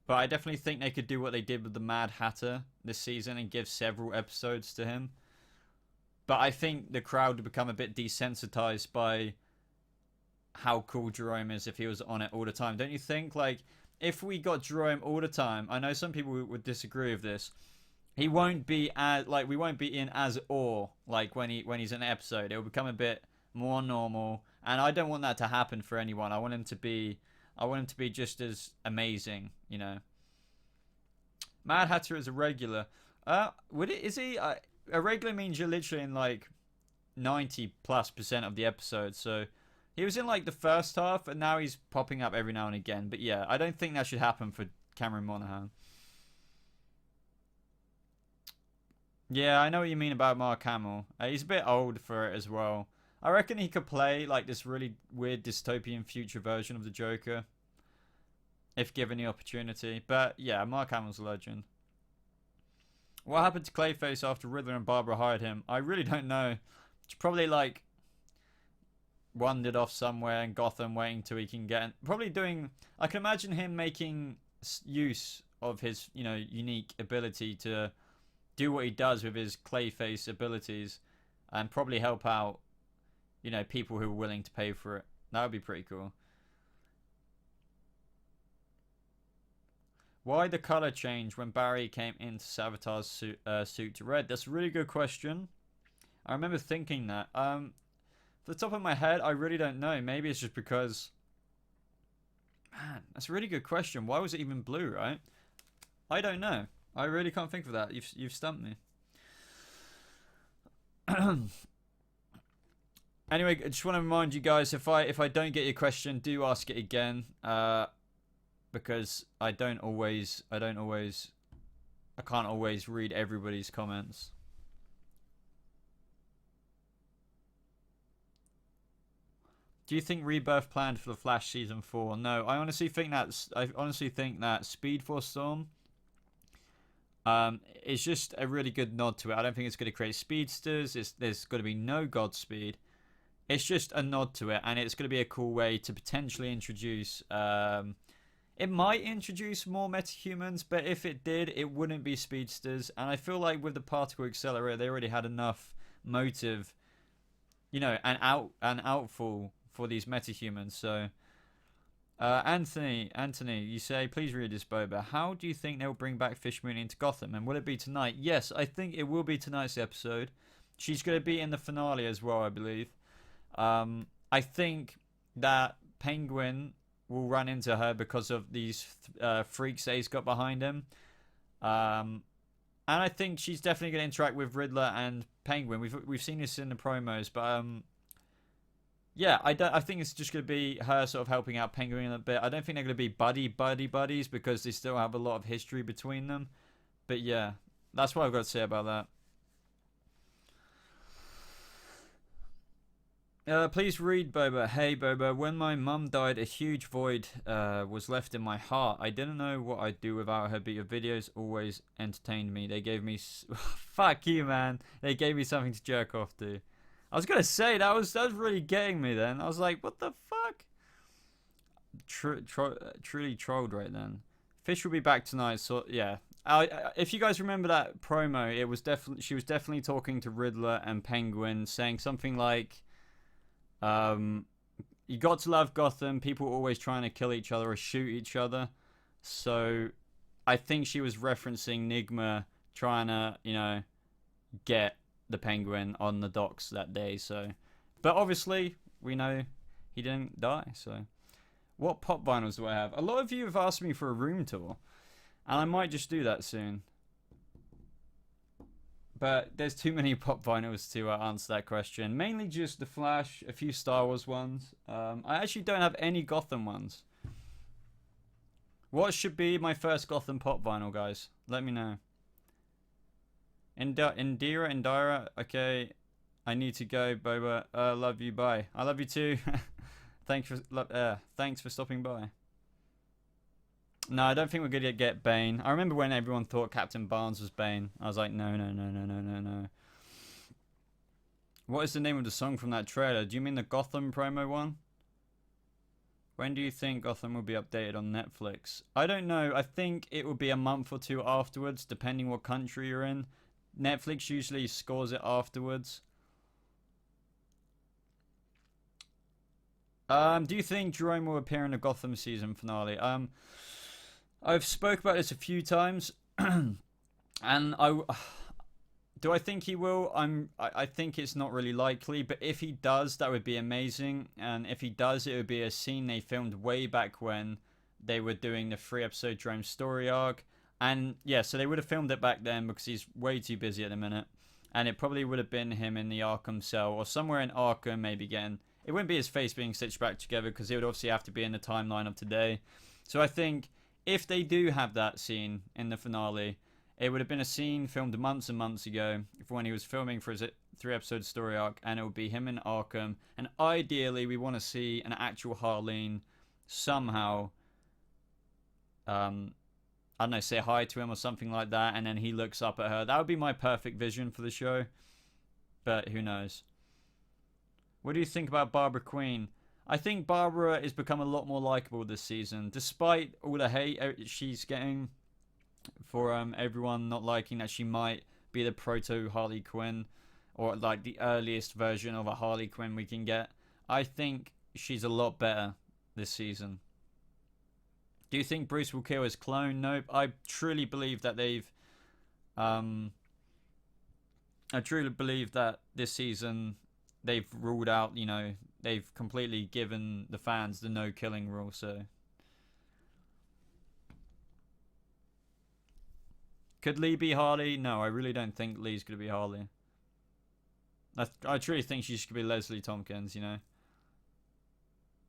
But I definitely think they could do what they did with the Mad Hatter this season and give several episodes to him. But I think the crowd would become a bit desensitized by how cool Jerome is if he was on it all the time. Don't you think? Like, if we got Jerome all the time, I know some people would disagree with this. He won't be as, like, we won't be in as awe, like, when he's in an episode. It will become a bit more normal, and I don't want that to happen for anyone. I want him to be just as amazing, you know. Mad Hatter is a regular. Is he? A regular means you're literally in like 90+% of the episodes. So he was in like the first half, and now he's popping up every now and again. But yeah, I don't think that should happen for Cameron Monaghan. Yeah, I know what you mean about Mark Hamill. He's a bit old for it as well. I reckon he could play like this really weird dystopian future version of the Joker if given the opportunity. But yeah, Mark Hamill's a legend. What happened to Clayface after Riddler and Barbara hired him? I really don't know. He's probably like wandered off somewhere in Gotham waiting till he can get... Probably doing... I can imagine him making use of his, you know, unique ability to do what he does with his Clayface abilities and probably help out, you know, people who are willing to pay for it. That would be pretty cool. Why the color change when Barry came into Sabotage's suit to red? That's a really good question. I remember thinking that. For the top of my head, I really don't know. Maybe it's just because... Man, that's a really good question. Why was it even blue, right? I don't know. I really can't think of that. You've stumped me. Anyway, I just want to remind you guys, if I don't get your question, do ask it again. Because I can't always read everybody's comments. Do you think Rebirth planned for the Flash season 4? No, I honestly think that Speed Force Storm is just a really good nod to it. I don't think it's going to create speedsters. There's going to be no Godspeed. It's just a nod to it, and it's going to be a cool way to potentially introduce... it might introduce more metahumans, but if it did, it wouldn't be speedsters. And I feel like with the particle accelerator, they already had enough motive, you know, and outfall for these metahumans. So, Anthony, you say, please read this, Boba. How do you think they'll bring back Fish Moon into Gotham? And will it be tonight? Yes, I think it will be tonight's episode. She's going to be in the finale as well, I believe. I think that Penguin will run into her because of these freaks that he's got behind him. And I think she's definitely going to interact with Riddler and Penguin. We've seen this in the promos, but yeah, I think it's just going to be her sort of helping out Penguin a bit. I don't think they're going to be buddies because they still have a lot of history between them. But yeah, that's what I've got to say about that. Please read, Boba. Hey, Boba. When my mum died, a huge void was left in my heart. I didn't know what I'd do without her, but your videos always entertained me. They gave me... Fuck you, man. They gave me something to jerk off to. I was going to say, that was really getting me then. I was like, what the fuck? Truly trolled right then. Fish will be back tonight, so yeah. If you guys remember that promo, it was she was definitely talking to Riddler and Penguin, saying something like... you got to love Gotham. People are always trying to kill each other or shoot each other. So I think she was referencing Nigma trying to, you know, get the Penguin on the docks that day. So, but obviously we know he didn't die. So, what pop vinyls do I have? A lot of you have asked me for a room tour, and I might just do that soon. But there's too many pop vinyls to answer that question. Mainly just The Flash, a few Star Wars ones. I actually don't have any Gotham ones. What should be my first Gotham pop vinyl, guys? Let me know. Indira, okay. I need to go, Boba. Love you, bye. I love you too. Thanks for stopping by. No, I don't think we're going to get Bane. I remember when everyone thought Captain Barnes was Bane. I was like, no. What is the name of the song from that trailer? Do you mean the Gotham promo one? When do you think Gotham will be updated on Netflix? I don't know. I think it will be a month or two afterwards, depending what country you're in. Netflix usually scores it afterwards. Do you think Jerome will appear in the Gotham season finale? I've spoke about this a few times, and Do I think he will? I think it's not really likely, but if he does, that would be amazing. And if he does, it would be a scene they filmed way back when they were doing the 3-episode Jerome story arc. And yeah, so they would have filmed it back then because he's way too busy at the minute. And it probably would have been him in the Arkham cell or somewhere in Arkham, maybe getting. It wouldn't be his face being stitched back together because it would obviously have to be in the timeline of today. So I think if they do have that scene in the finale, it would have been a scene filmed months and months ago for when he was filming for his 3-episode story arc, and it would be him in Arkham. And ideally, we want to see an actual Harleen somehow, I don't know, say hi to him or something like that, and then he looks up at her. That would be my perfect vision for the show, but who knows. What do you think about Barbara Queen? I think Barbara has become a lot more likable this season, despite all the hate she's getting for everyone not liking that she might be the proto Harley Quinn, or like the earliest version of a Harley Quinn we can get. I think she's a lot better this season. Do you think Bruce will kill his clone? Nope. I truly believe that I truly believe that this season they've ruled out, they've completely given the fans the no killing rule, so. Could Lee be Harley? No, I really don't think Lee's going to be Harley. I truly think she should be Leslie Tompkins, Do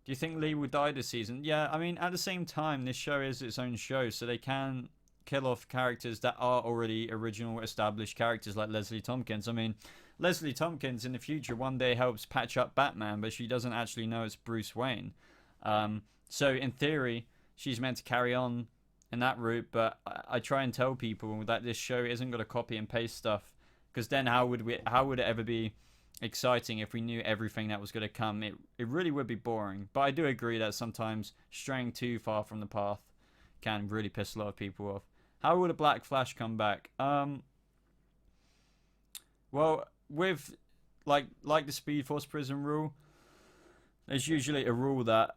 you think Lee will die this season? Yeah, I mean, at the same time, this show is its own show, so they can kill off characters that are already original established characters like Leslie Tompkins. I mean, Leslie Tompkins in the future one day helps patch up Batman, but she doesn't actually know it's Bruce Wayne. So in theory, she's meant to carry on in that route, but I try and tell people that this show isn't going to copy and paste stuff, because then how would it ever be exciting if we knew everything that was going to come? It really would be boring. But I do agree that sometimes straying too far from the path can really piss a lot of people off. How will the Black Flash come back? Well, with like the Speed Force prison rule, there's usually a rule that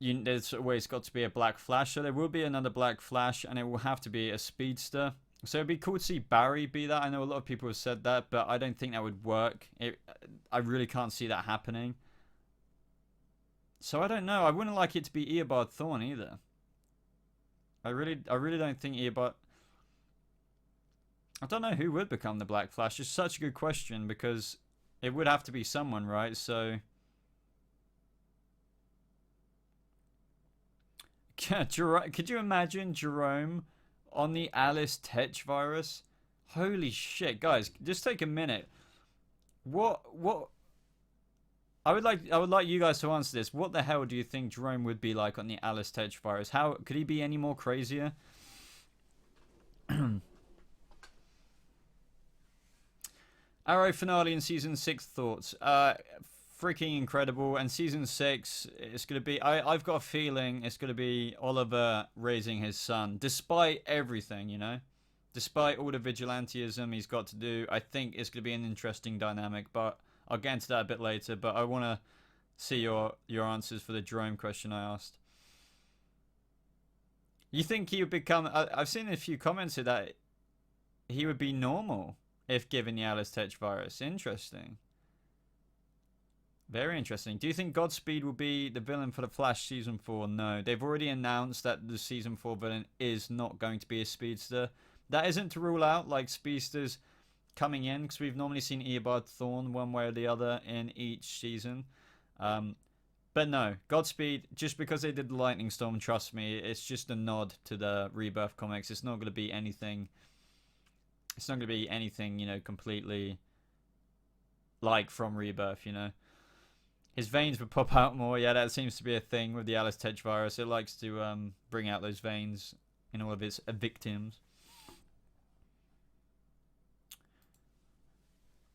there's always got to be a Black Flash, so there will be another Black Flash, and it will have to be a speedster. So it'd be cool to see Barry be that. I know a lot of people have said that, but I don't think that would work. I really can't see that happening. So I don't know. I wouldn't like it to be Eobard Thawne either. I really don't think Eobard. I don't know who would become the Black Flash. It's such a good question because it would have to be someone, right? So. Could you imagine Jerome on the Alice Tetch virus? Holy shit, guys! Just take a minute. What? I would like you guys to answer this. What the hell do you think Jerome would be like on the Alice Tetch virus? How could he be any more crazier? Arrow finale in season 6 thoughts. Freaking incredible. And season 6, it's gonna be. I've got a feeling it's gonna be Oliver raising his son, despite everything, despite all the vigilantism he's got to do. I think it's gonna be an interesting dynamic, but I'll get into that a bit later. But I want to see your answers for the Jerome question I asked. You think he would become? I've seen a few comments here that he would be normal if given the Alice Tetch virus. Interesting. Very interesting. Do you think Godspeed will be the villain for the Flash season 4? No. They've already announced that the season 4 villain is not going to be a speedster. That isn't to rule out like speedsters coming in, because we've normally seen Eobard Thawne one way or the other in each season. But no, Godspeed, just because they did the Lightning Storm, trust me, it's just a nod to the Rebirth comics. It's not going to be anything. It's not going to be anything, completely like from Rebirth, His veins would pop out more. Yeah, that seems to be a thing with the Alice Tetch virus. It likes to bring out those veins in all of its victims.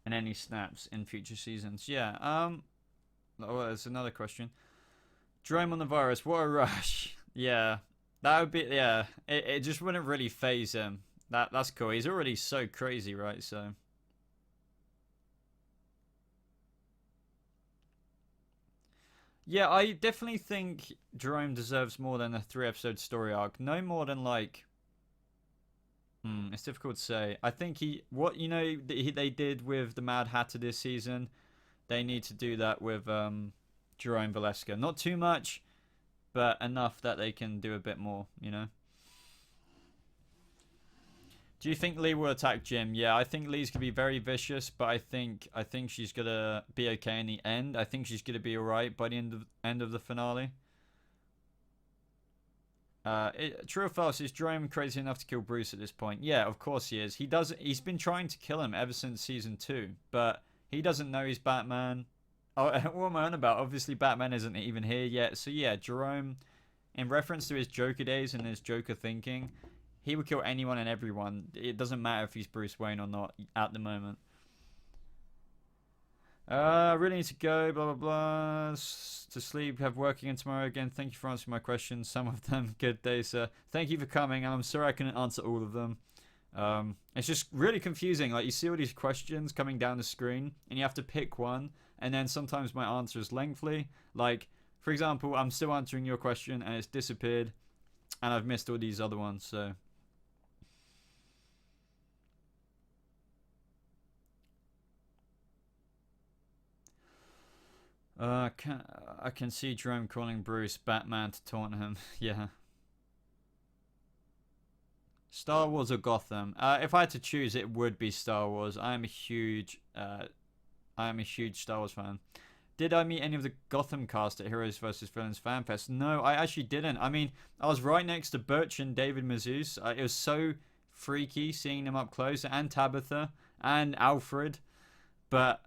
And any snaps in future seasons. Yeah. Oh, there's another question. Jerome on the virus. What a rush. Yeah. That would be... Yeah. It just wouldn't really phase him. That's cool. He's already so crazy, right? So... Yeah, I definitely think Jerome deserves more than a 3-episode story arc. No more than, like, It's difficult to say. I think they did with the Mad Hatter this season. They need to do that with Jerome Valeska. Not too much, but enough that they can do a bit more. Do you think Lee will attack Jim? Yeah, I think Lee's gonna be very vicious, but I think she's gonna be okay in the end. I think she's gonna be alright by the end of the finale. True or false? Is Jerome crazy enough to kill Bruce at this point? Yeah, of course he is. He's been trying to kill him ever since season 2, but he doesn't know he's Batman. Oh, what am I on about? Obviously, Batman isn't even here yet. So yeah, Jerome, in reference to his Joker days and his Joker thinking, he would kill anyone and everyone. It doesn't matter if he's Bruce Wayne or not at the moment. Really need to go, blah, blah, blah. To sleep, have work again tomorrow again. Thank you for answering my questions. Some of them, good day, sir. Thank you for coming, and I'm sorry I couldn't answer all of them. It's just really confusing. Like, you see all these questions coming down the screen, and you have to pick one, and then sometimes my answer is lengthy. Like, for example, I'm still answering your question, and it's disappeared, and I've missed all these other ones, so... I can see Jerome calling Bruce Batman to taunt him. Yeah. Star Wars or Gotham? If I had to choose, it would be Star Wars. I am a huge Star Wars fan. Did I meet any of the Gotham cast at Heroes vs. Villains Fan Fest? No, I actually didn't. I mean, I was right next to Butch and David Mazouz. It was so freaky seeing them up close, and Tabitha and Alfred. But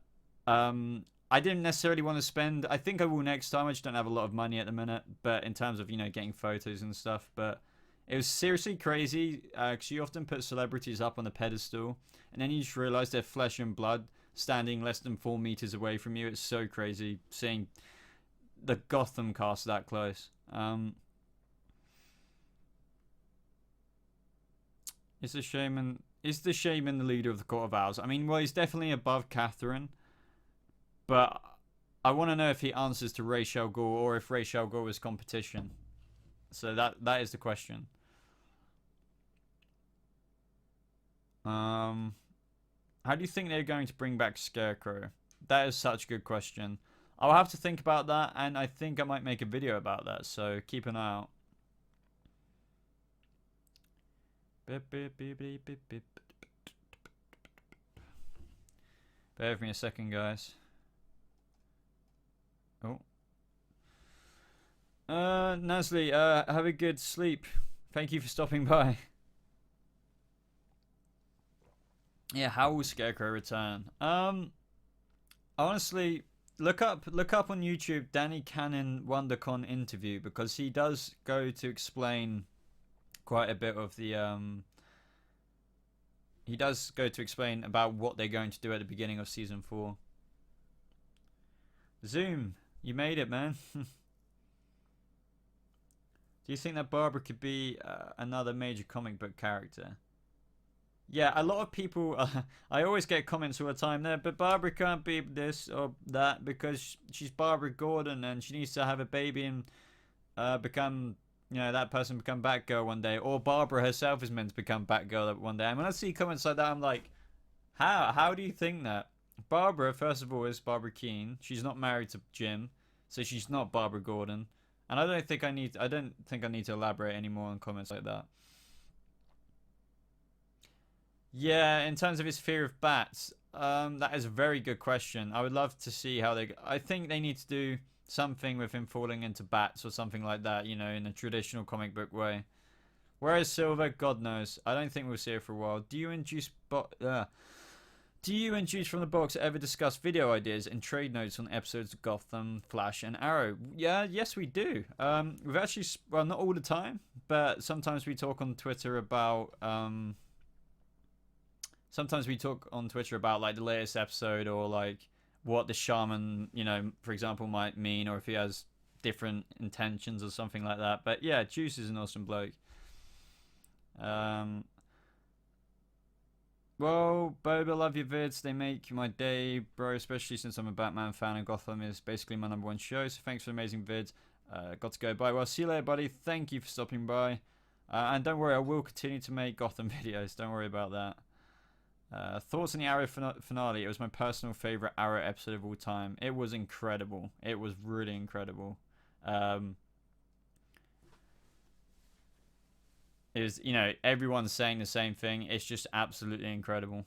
I didn't necessarily want to spend... I think I will next time. I just don't have a lot of money at the minute. But in terms of, getting photos and stuff. But it was seriously crazy. Because you often put celebrities up on a pedestal. And then you just realize they're flesh and blood standing less than 4 meters away from you. It's so crazy seeing the Gotham cast that close. Is the Shaman the leader of the Court of Owls? I mean, well, he's definitely above Catherine. But I want to know if he answers to Ra's al Ghul or if Ra's al Ghul is competition. So that is the question. How do you think they're going to bring back Scarecrow? That is such a good question. I'll have to think about that, and I think I might make a video about that, so keep an eye out. Bear with me a second, guys. Oh. Nasli, have a good sleep. Thank you for stopping by. Yeah, how will Scarecrow return? Honestly, look up on YouTube Danny Cannon WonderCon interview, because he does go to explain quite a bit of the he does go to explain about what they're going to do at the beginning of season 4. Zoom, you made it, man. Do you think that Barbara could be another major comic book character? Yeah, a lot of people... I always get comments all the time there, but Barbara can't be this or that because she's Barbara Gordon and she needs to have a baby and become... that person become Batgirl one day. Or Barbara herself is meant to become Batgirl one day. And when I see comments like that, I'm like, how? How do you think that? Barbara, first of all, is Barbara Keane. She's not married to Jim, so she's not Barbara Gordon. And I don't think I need to elaborate anymore on comments like that. Yeah, in terms of his fear of bats, that is a very good question. I would love to see how they... I think they need to do something with him falling into bats or something like that, in a traditional comic book way. Where is Silver? God knows. I don't think we'll see it for a while. Do you and Juice from the Box ever discuss video ideas and trade notes on episodes of Gotham, Flash, and Arrow? Yeah, yes, we do. We've actually... Well, not all the time, but sometimes we talk on Twitter about... Sometimes we talk on Twitter about, like, the latest episode or, like, what the shaman, for example, might mean, or if he has different intentions or something like that. But, yeah, Juice is an awesome bloke. Well, Boba, love your vids. They make my day, bro, especially since I'm a Batman fan and Gotham is basically my #1 show. So thanks for amazing vids. Got to go. Bye. Well, see you later, buddy. Thank you for stopping by. And don't worry, I will continue to make Gotham videos. Don't worry about that. Thoughts on the Arrow finale. It was my personal favorite Arrow episode of all time. It was incredible. It was really incredible. It was, you know, everyone's saying the same thing. It's just absolutely incredible.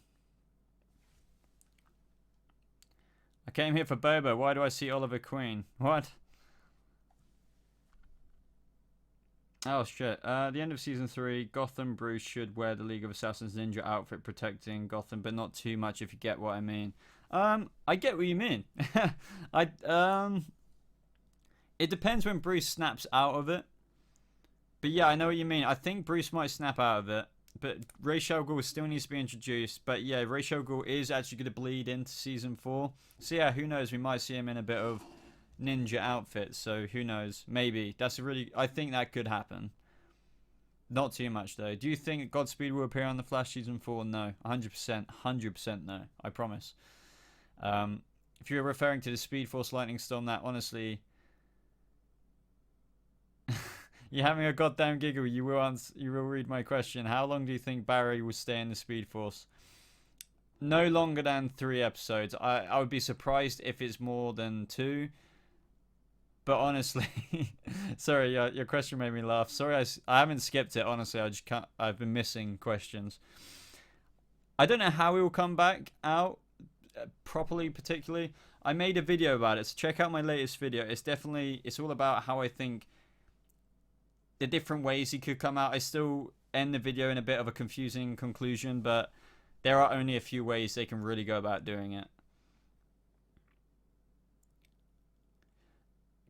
I came here for Boba. Why do I see Oliver Queen? What? Oh shit. The end of season 3, Gotham Bruce should wear the League of Assassins ninja outfit protecting Gotham, but not too much if you get what I mean. I get what you mean. It depends when Bruce snaps out of it. But yeah, I know what you mean. I think Bruce might snap out of it. But Ra's al Ghul still needs to be introduced. But yeah, Ra's al Ghul is actually going to bleed into season 4. So yeah, who knows? We might see him in a bit of ninja outfit. So who knows? Maybe. I think that could happen. Not too much though. Do you think Godspeed will appear on The Flash season 4? No. 100%. 100% no. I promise. If you're referring to the Speed Force Lightning Storm, that honestly... You're having a goddamn giggle. You will read my question. How long do you think Barry will stay in the Speed Force? No longer than 3 episodes. I would be surprised if it's more than 2. But honestly, sorry, your question made me laugh. Sorry, I haven't skipped it. Honestly, I just can't. I've been missing questions. I don't know how he will come back out properly, particularly. I made a video about it, so check out my latest video. It's all about how I think the different ways he could come out. I still end the video in a bit of a confusing conclusion, but there are only a few ways they can really go about doing it.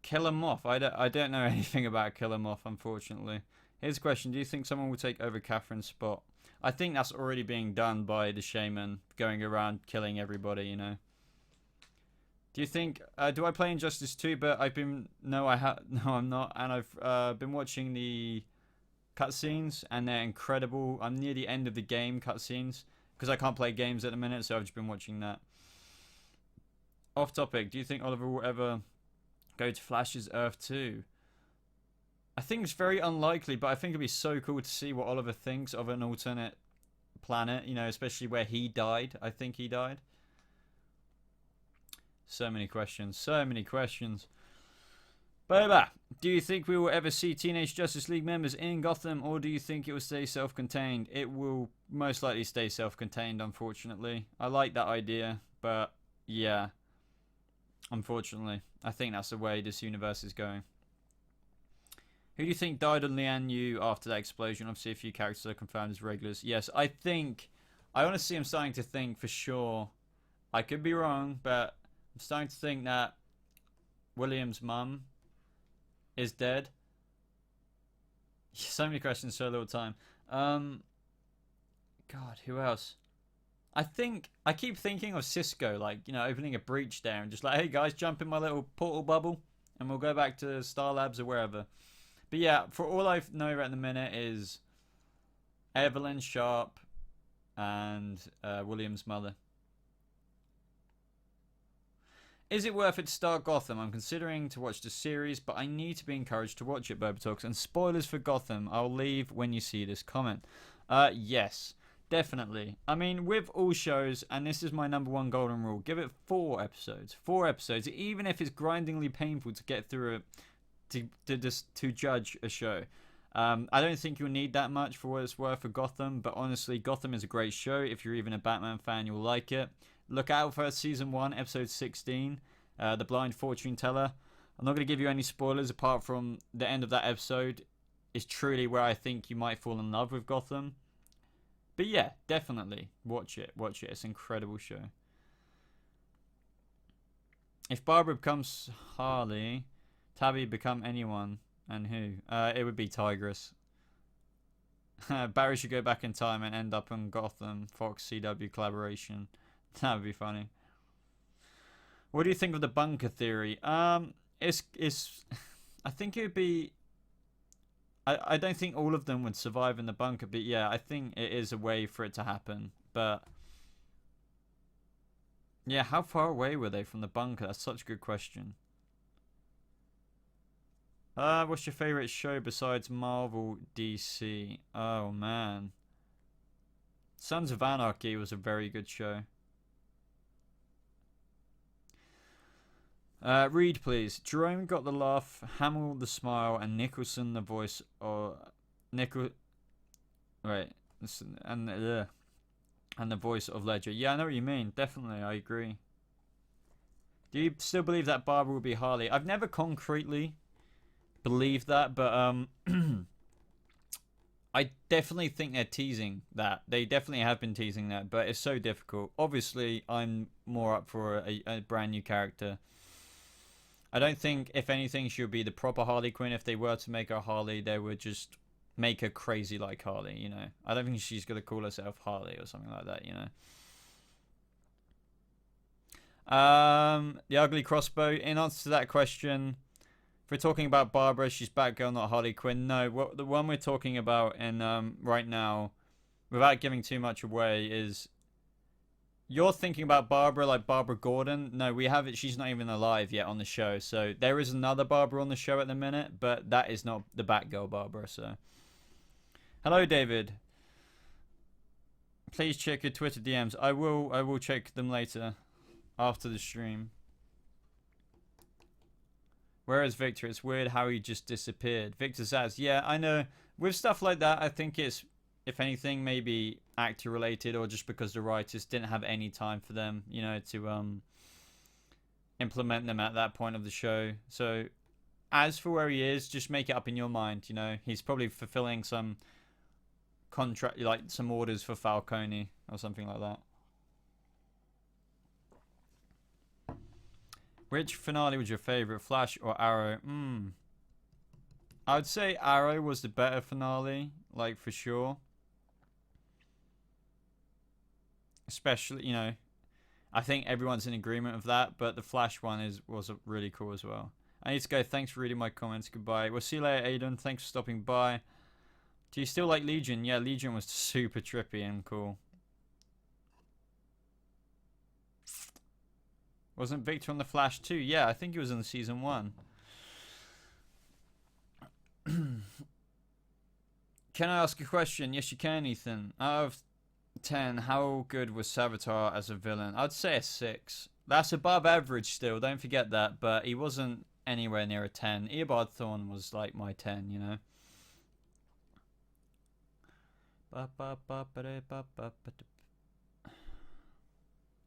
Killer Moth. I don't know anything about Killer Moth, unfortunately. Here's a question. Do you think someone will take over Catherine's spot? I think that's already being done by the shaman going around killing everybody, you know. Do you think... do I play Injustice 2? But I've been... No, I'm not. And I've been watching the cutscenes, and they're incredible. I'm near the end of the game cutscenes, because I can't play games at the minute, so I've just been watching that. Off topic. Do you think Oliver will ever go to Flash's Earth 2? I think it's very unlikely, but I think it'd be so cool to see what Oliver thinks of an alternate planet, you know, especially where he died. I think he died. So many questions. So many questions. Boba, do you think we will ever see Teenage Justice League members in Gotham, or do you think it will stay self-contained? It will most likely stay self-contained, unfortunately. I like that idea, but yeah. Unfortunately. I think that's the way this universe is going. Who do you think died on Lian Yu after that explosion? Obviously, a few characters are confirmed as regulars. Yes, I honestly am starting to think for sure. I could be wrong, but I'm starting to think that William's mum is dead. So many questions, so little time. God, who else? I keep thinking of Cisco, like, you know, opening a breach there and just like, hey guys, jump in my little portal bubble and we'll go back to Star Labs or wherever. But yeah, for all I know right at the minute is Evelyn Sharp and William's mother. Is it worth it to start Gotham? I'm considering to watch the series, but I need to be encouraged to watch it, Boba Talks. And spoilers for Gotham, I'll leave when you see this comment. Yes, definitely. I mean, with all shows, and this is my #1 golden rule, give it 4 episodes. 4 episodes, even if it's grindingly painful to get through it, to judge a show. I don't think you'll need that much for what it's worth for Gotham, but honestly, Gotham is a great show. If you're even a Batman fan, you'll like it. Look out for season 1, episode 16, The Blind Fortune Teller. I'm not going to give you any spoilers apart from the end of that episode is truly where I think you might fall in love with Gotham. But yeah, definitely watch it. Watch it. It's an incredible show. If Barbara becomes Harley, Tabby become anyone, and who? It would be Tigress. Barry should go back in time and end up in Gotham Fox CW collaboration. That would be funny. What do you think of the bunker theory? It's I think it would be... I don't think all of them would survive in the bunker, but yeah, I think it is a way for it to happen. But yeah, how far away were they from the bunker? That's such a good question. What's your favorite show besides Marvel, DC? Oh man, Sons of Anarchy was a very good show. Read, please. Jerome got the laugh, Hamill the smile, and Nicholson the voice. Or Nickel. Right. And the voice of Ledger. Yeah, I know what you mean. Definitely, I agree. Do you still believe that Barbara will be Harley? I've never concretely believed that, but I definitely think they're teasing that. They definitely have been teasing that, but it's so difficult. Obviously, I'm more up for a brand new character. I don't think, if anything, she'll be the proper Harley Quinn. If they were to make her Harley, they would just make her crazy like Harley, you know. I don't think she's going to call herself Harley or something like that, you know. The Ugly Crossbow. In answer to that question, if we're talking about Barbara, she's Batgirl, not Harley Quinn. No, the one we're talking about in right now, without giving too much away, is you're thinking about Barbara like Barbara Gordon. No, we have it. She's not even alive yet on the show. So there is another Barbara on the show at the minute, but that is not the Batgirl Barbara. So, hello, David. Please check your Twitter DMs. I will check them later, after the stream. Where is Victor? It's weird how he just disappeared. Victor says, yeah, I know. With stuff like that, I think it's, if anything, maybe actor related, or just because the writers didn't have any time for them, you know, to implement them at that point of the show. So as for where he is, just make it up in your mind, you know. He's probably fulfilling some contract, like some orders for Falcone or something like that. Which finale was your favorite, Flash or Arrow? I would say Arrow was the better finale, like, for sure. Especially, you know, I think everyone's in agreement of that, but the Flash one was really cool as well. I need to go. Thanks for reading my comments. Goodbye. We'll see you later, Aiden. Thanks for stopping by. Do you still like Legion? Yeah, Legion was super trippy and cool. Wasn't Victor on the Flash too? Yeah, I think he was in season 1. Can I ask a question? Yes, you can, Ethan. Out of 10, how good was Sabotage as a villain? I'd say a 6. That's above average still, don't forget that, but he wasn't anywhere near a 10. Eobard Thawne was like my 10, you know?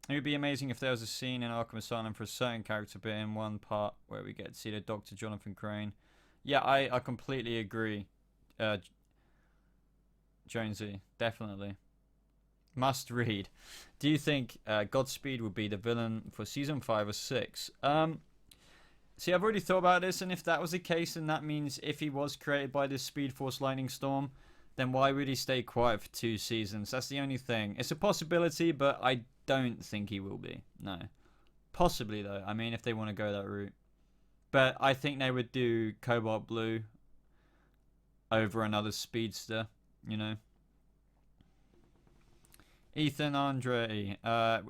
It would be amazing if there was a scene in Arkham Asylum for a certain character, but in one part where we get to see the Dr. Jonathan Crane. Yeah, I completely agree, Jonesy. Definitely. Must read. Do you think Godspeed would be the villain for season 5 or 6? See, I've already thought about this, and if that was the case, then that means if he was created by this Speed Force Lightning Storm, then why would he stay quiet for 2 seasons? That's the only thing. It's a possibility, but I don't think he will be. No. Possibly, though. I mean, if they want to go that route. But I think they would do Cobalt Blue over another Speedster, you know. Ethan Andre,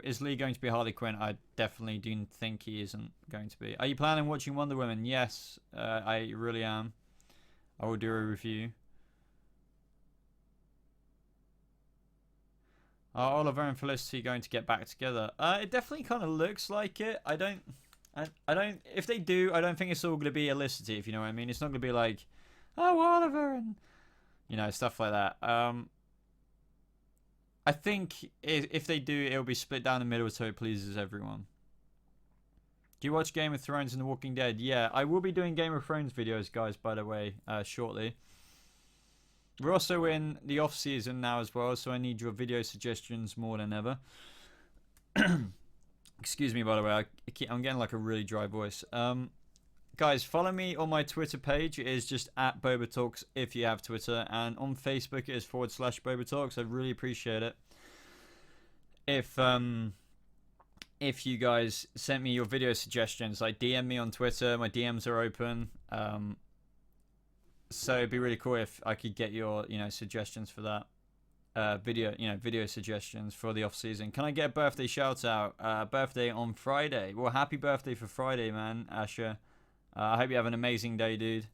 is Lee going to be Harley Quinn? I definitely do think he isn't going to be. Are you planning on watching Wonder Woman? Yes, I really am. I will do a review. Are Oliver and Felicity going to get back together? It definitely kind of looks like it. I don't. If they do, I don't think it's all going to be Felicity, if you know what I mean. It's not going to be like, oh, Oliver, and, you know, stuff like that. I think if they do, it'll be split down the middle so it pleases everyone. Do you watch Game of Thrones and The Walking Dead? Yeah, I will be doing Game of Thrones videos, guys, by the way, shortly. We're also in the off-season now as well, so I need your video suggestions more than ever. Excuse me, by the way, I'm getting like a really dry voice. Guys, follow me on my Twitter page. It is just at BobaTalks if you have Twitter. And on Facebook, it is /BobaTalks. I'd really appreciate it if you guys sent me your video suggestions. Like, DM me on Twitter. My DMs are open. So it'd be really cool if I could get your, you know, suggestions for that. Video suggestions for the off season. Can I get a birthday shout out? Birthday on Friday. Well, happy birthday for Friday, man, Asher. I hope you have an amazing day, dude.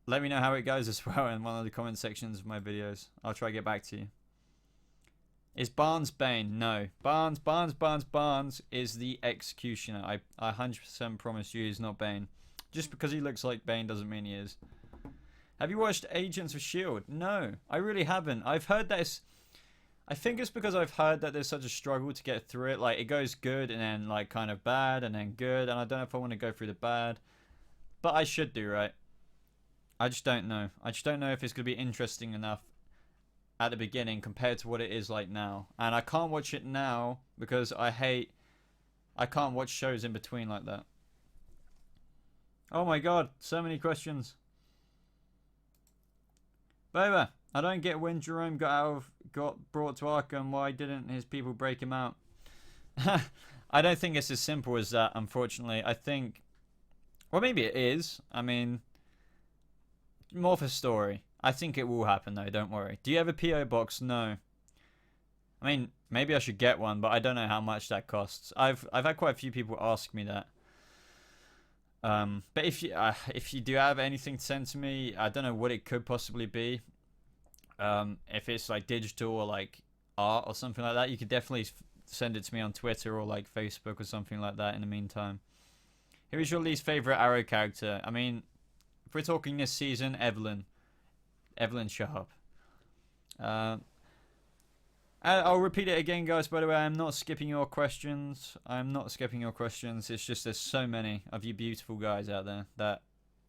Let me know how it goes as well in one of the comment sections of my videos. I'll try to get back to you. Is Barnes Bane? No. Barnes is the executioner. I 100% promise you he's not Bane. Just because he looks like Bane doesn't mean he is. Have you watched Agents of S.H.I.E.L.D.? No, I really haven't. I've heard that it's... I think it's because I've heard that there's such a struggle to get through it. Like, it goes good and then, like, kind of bad and then good. And I don't know if I want to go through the bad. But I should do, right? I just don't know. I just don't know if it's going to be interesting enough at the beginning compared to what it is like now. And I can't watch it now because I can't watch shows in between like that. Oh my god, so many questions. Boba, I don't get when Jerome got brought to Arkham. Why didn't his people break him out? I don't think it's as simple as that, unfortunately. I think... Well, maybe it is. I mean... More for story. I think it will happen, though. Don't worry. Do you have a P.O. box? No. I mean, maybe I should get one, but I don't know how much that costs. I've had quite a few people ask me that. But if you do have anything to send to me, I don't know what it could possibly be. If it's like digital or like art or something like that, you could definitely send it to me on Twitter or like Facebook or something like that in the meantime. Who is your least favorite Arrow character? I mean, if we're talking this season, Evelyn Sharp. I'll repeat it again, guys, by the way. I'm not skipping your questions. It's just there's so many of you beautiful guys out there that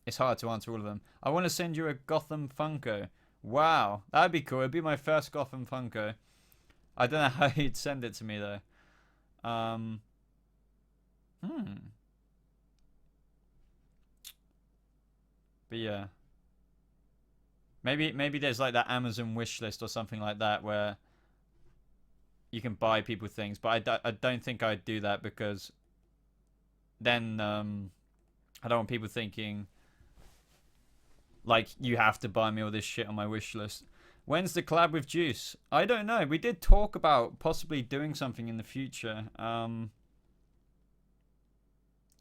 it's hard to answer all of them. I want to send you a Gotham Funko. Wow, that'd be cool. It'd be my first Gotham Funko. I don't know how you'd send it to me, though. But yeah. Maybe there's like that Amazon wish list or something like that where you can buy people things, but I don't think I'd do that because then I don't want people thinking like you have to buy me all this shit on my wish list. When's the collab with Juice? I don't know. We did talk about possibly doing something in the future. Do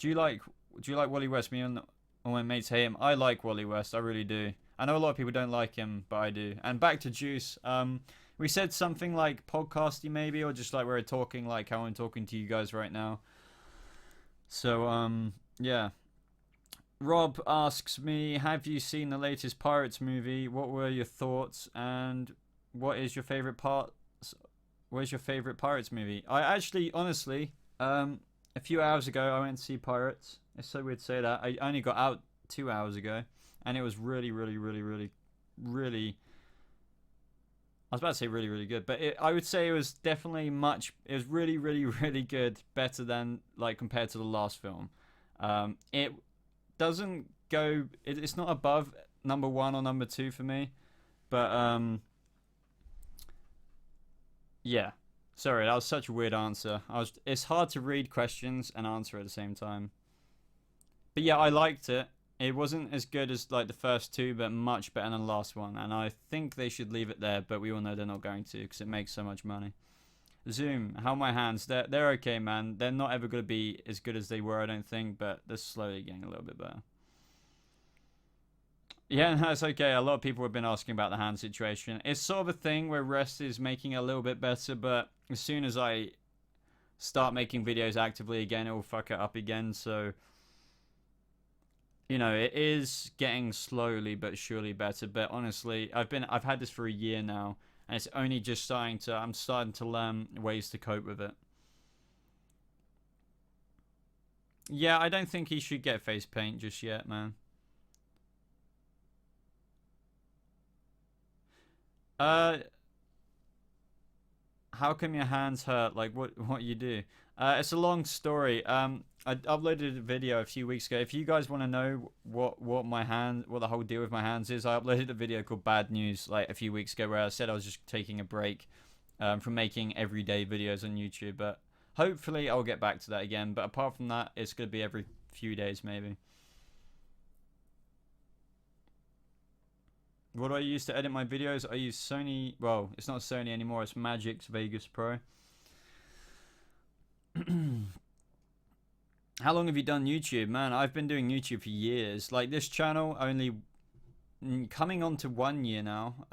you like Wally West? Me and all my mates hate him. I like Wally West. I really do. I know a lot of people don't like him, but I do. And back to Juice. We said something like podcasty maybe, or just like we're talking like how I'm talking to you guys right now. So, yeah. Rob asks me, have you seen the latest Pirates movie? What were your thoughts? And what is your favorite part? Where's your favorite Pirates movie? I actually, honestly, a few hours ago, I went to see Pirates. It's so weird to say that. I only got out 2 hours ago. And it was really, really, really, really, really... I was about to say really, really good. But I would say it was definitely it was really, really, really good. Better than, like, compared to the last film. It doesn't go... It's not above number 1 or number 2 for me. But, yeah. Sorry, that was such a weird answer. It's hard to read questions and answer at the same time. But yeah, I liked it. It wasn't as good as like the first 2, but much better than the last one. And I think they should leave it there, but we all know they're not going to because it makes so much money. Zoom, how are my hands? They're okay, man. They're not ever going to be as good as they were, I don't think, but they're slowly getting a little bit better. Yeah, that's okay. A lot of people have been asking about the hand situation. It's sort of a thing where rest is making it a little bit better, but as soon as I start making videos actively again, it will fuck it up again, so... You know, it is getting slowly but surely better. But honestly, I've had this for a year now, and it's only just I'm starting to learn ways to cope with it. Yeah, I don't think he should get face paint just yet, man. How come your hands hurt? Like, what you do? It's a long story. I uploaded a video a few weeks ago. If you guys want to know what the whole deal with my hands is, I uploaded a video called Bad News like a few weeks ago where I said I was just taking a break from making everyday videos on YouTube. But hopefully I'll get back to that again. But apart from that, it's going to be every few days maybe. What do I use to edit my videos? I use Sony. Well, it's not Sony anymore. It's Magix Vegas Pro. How long have you done YouTube? Man, I've been doing YouTube for years. Like, this channel only coming on to 1 year now.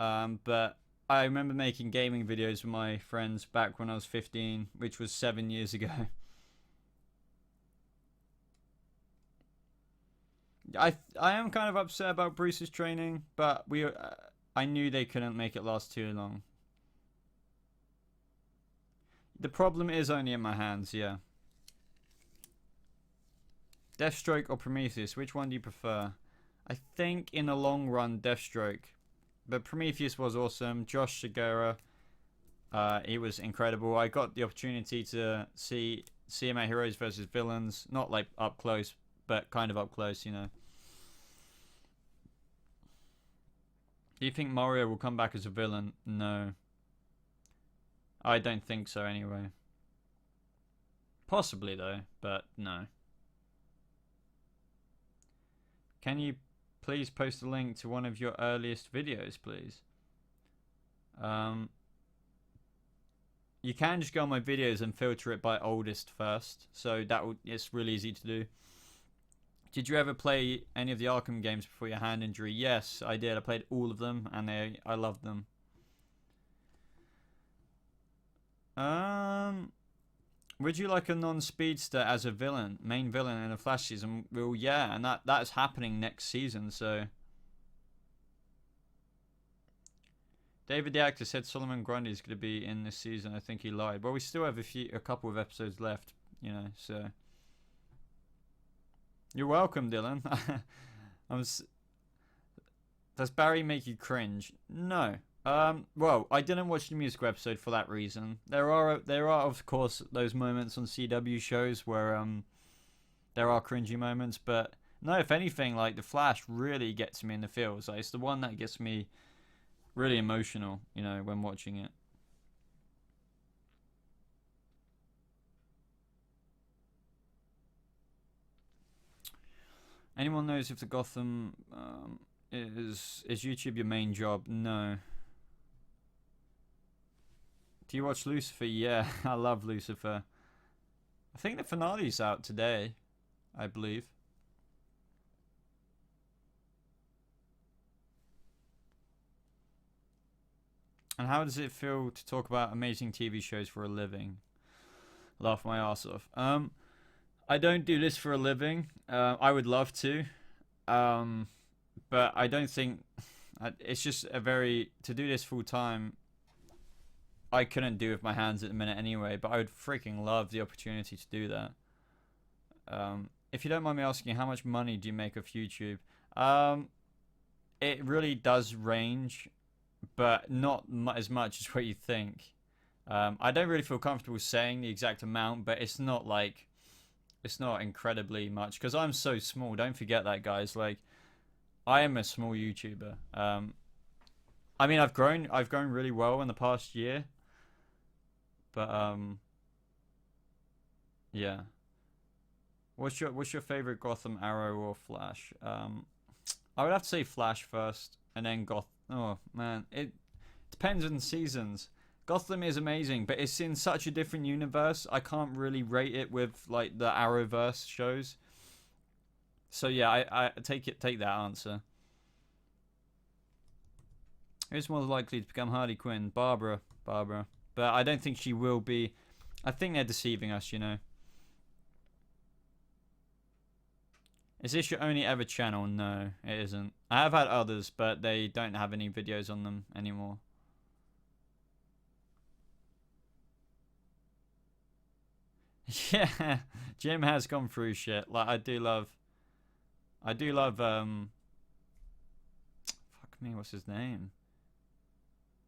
But I remember making gaming videos with my friends back when I was 15, which was 7 years ago. I am kind of upset about Bruce's training, but I knew they couldn't make it last too long. The problem is only in my hands, yeah. Deathstroke or Prometheus, which one do you prefer? I think in the long run, Deathstroke. But Prometheus was awesome. Josh Shigera, he was incredible. I got the opportunity to see him at Heroes versus Villains. Not like up close, but kind of up close, you know. Do you think Mario will come back as a villain? No. I don't think so anyway. Possibly though, but no. Can you please post a link to one of your earliest videos, please? You can just go on my videos and filter it by oldest first. So it's really easy to do. Did you ever play any of the Arkham games before your hand injury? Yes, I did. I played all of them, and I loved them. Would you like a non-speedster as a villain, main villain in a Flash season? Well, yeah, and that's happening next season. So, David the actor said Solomon Grundy is going to be in this season. I think he lied. Well, we still have a couple of episodes left, you know. So. You're welcome, Dylan. Does Barry make you cringe? No. Well, I didn't watch the musical episode for that reason. There are of course those moments on CW shows where there are cringy moments, but no, if anything, like the Flash really gets me in the feels. Like, it's the one that gets me really emotional, you know, when watching it. Anyone knows if the Gotham is YouTube your main job? No. Do you watch Lucifer? Yeah, I love Lucifer. I think the finale's out today, I believe. And how does it feel to talk about amazing TV shows for a living? Laugh my ass off. I don't do this for a living. I would love to. But I don't think... It's just to do this full time, I couldn't do with my hands at the minute anyway, but I would freaking love the opportunity to do that. If you don't mind me asking, how much money do you make off YouTube? It really does range, but not as much as what you think. I don't really feel comfortable saying the exact amount, but it's not like... It's not incredibly much, because I'm so small. Don't forget that, guys. Like, I am a small YouTuber. I mean, I've grown really well in the past year. But yeah. What's your favorite Gotham, Arrow, or Flash? I would have to say Flash first, and then Oh man, it depends on seasons. Gotham is amazing, but it's in such a different universe. I can't really rate it with like the Arrowverse shows. So yeah, I take that answer. Who's more likely to become Harley Quinn? Barbara. But I don't think she will be. I think they're deceiving us, you know. Is this your only ever channel? No, it isn't. I have had others, but they don't have any videos on them anymore. Yeah, Jim has gone through shit. Like, I do love, fuck me, what's his name?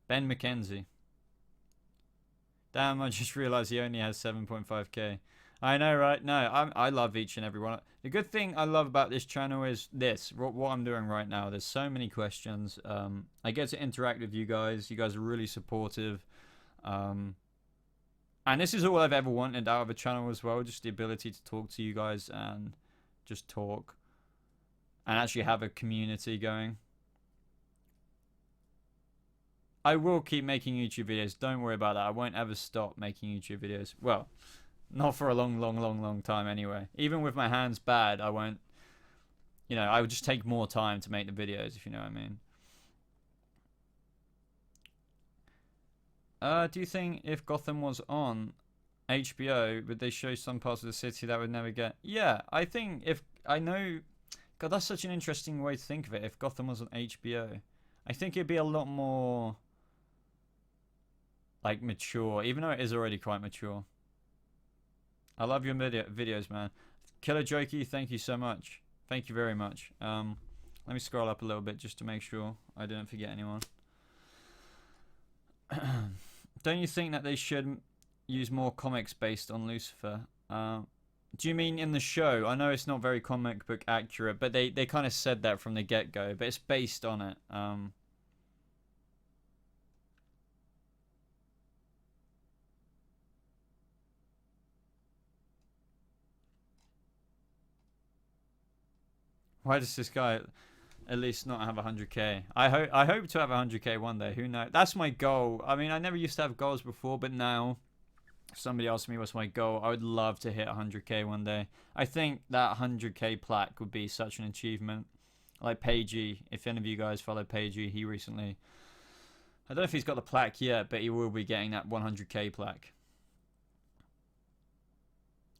Ben McKenzie. Damn, I just realized he only has 7.5k. I know, right? No, I love each and every one. The good thing I love about this channel is what I'm doing right now. There's so many questions. I get to interact with you guys. You guys are really supportive. And this is all I've ever wanted out of a channel as well. Just the ability to talk to you guys and just talk. And actually have a community going. I will keep making YouTube videos. Don't worry about that. I won't ever stop making YouTube videos. Well, Not for a long time anyway. Even with my hands bad, I won't, I would just take more time to make the videos, if you know what I mean. Do you think if Gotham was on HBO, would they show some parts of the city that would never get? Yeah, I think God, that's such an interesting way to think of it. If Gotham was on HBO, I think it'd be a lot more like mature, even though it is already quite mature. I love your videos, man. Killer Jokey, thank you so much. Thank you very much. Let me scroll up a little bit just to make sure I don't forget anyone. Don't you think that they should use more comics based on Lucifer? Do you mean in the show? I know it's not very comic book accurate, but they kind of said that from the get-go, but it's based on it. Why does this guy at least not have 100k? I hope to have 100k one day. Who knows? That's my goal. I mean, I never used to have goals before, but now somebody asked me what's my goal. I would love to hit 100k one day. I think that 100k plaque would be such an achievement. Like Pagey, if any of you guys follow Pagey, he recently, I don't know if he's got the plaque yet, but he will be getting that 100k plaque.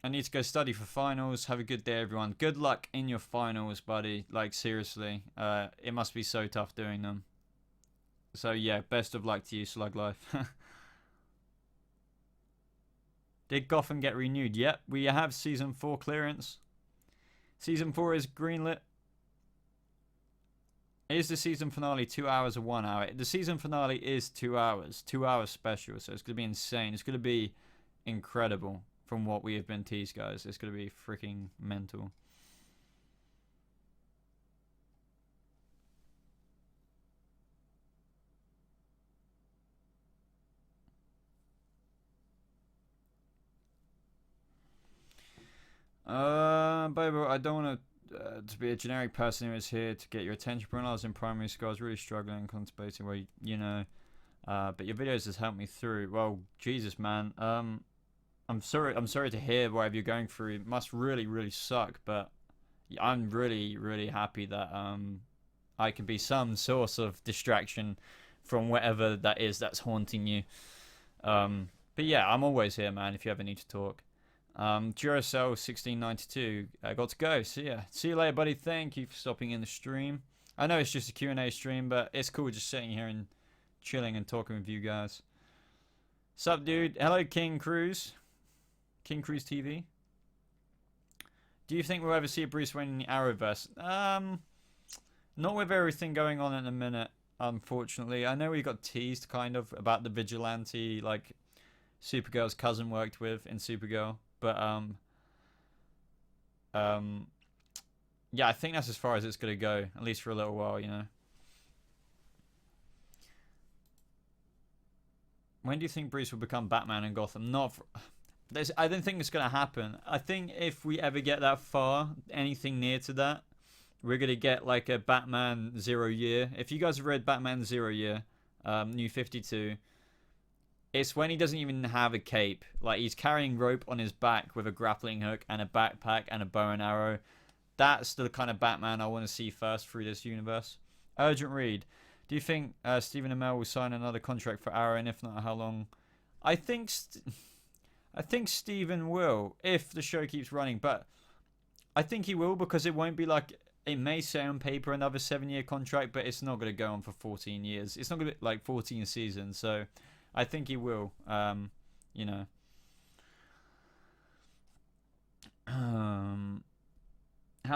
I need to go study for finals. Have a good day, everyone. Good luck in your finals, buddy. Like, seriously. It must be so tough doing them. So, yeah, best of luck to you, Slug Life. Did Gotham get renewed? Yep, we have Season 4 clearance. Season 4 is greenlit. Is the season finale 2 hours or 1 hour? The season finale is 2 hours. 2 hours special, so it's going to be insane. It's going to be incredible. From what we have been teased, guys. It's going to be freaking mental. Bobo, I don't want to be a generic person who is here to get your attention. But when I was in primary school, I was really struggling and contemplating where, but your videos has helped me through. Well, Jesus, man. I'm sorry to hear whatever you're going through. It must really, really suck, but I'm really, really happy that I can be some source of distraction from whatever that is that's haunting you. But yeah, I'm always here, man, if you ever need to talk. Duracell 1692, I got to go. See ya. See you later, buddy. Thank you for stopping in the stream. I know it's just a Q&A stream, but it's cool just sitting here and chilling and talking with you guys. Sup, dude? Hello, King Cruz. King Cruise TV. Do you think we'll ever see a Bruce Wayne in the Arrowverse? Not with everything going on in a minute, unfortunately. I know we got teased kind of about the vigilante, like Supergirl's cousin worked with in Supergirl, but yeah, I think that's as far as it's gonna go, at least for a little while, When do you think Bruce will become Batman in Gotham? I don't think it's going to happen. I think if we ever get that far, anything near to that, we're going to get like a Batman 0 Year. If you guys have read Batman 0 Year, New 52, it's when he doesn't even have a cape. Like, he's carrying rope on his back with a grappling hook and a backpack and a bow and arrow. That's the kind of Batman I want to see first through this universe. Urgent Read. Do you think Stephen Amell will sign another contract for Arrow, and if not, how long? I think Stephen will, if the show keeps running, but I think he will because it won't be like, it may say on paper another 7-year contract, but it's not going to go on for 14 years. It's not going to be like 14 seasons, so I think he will, How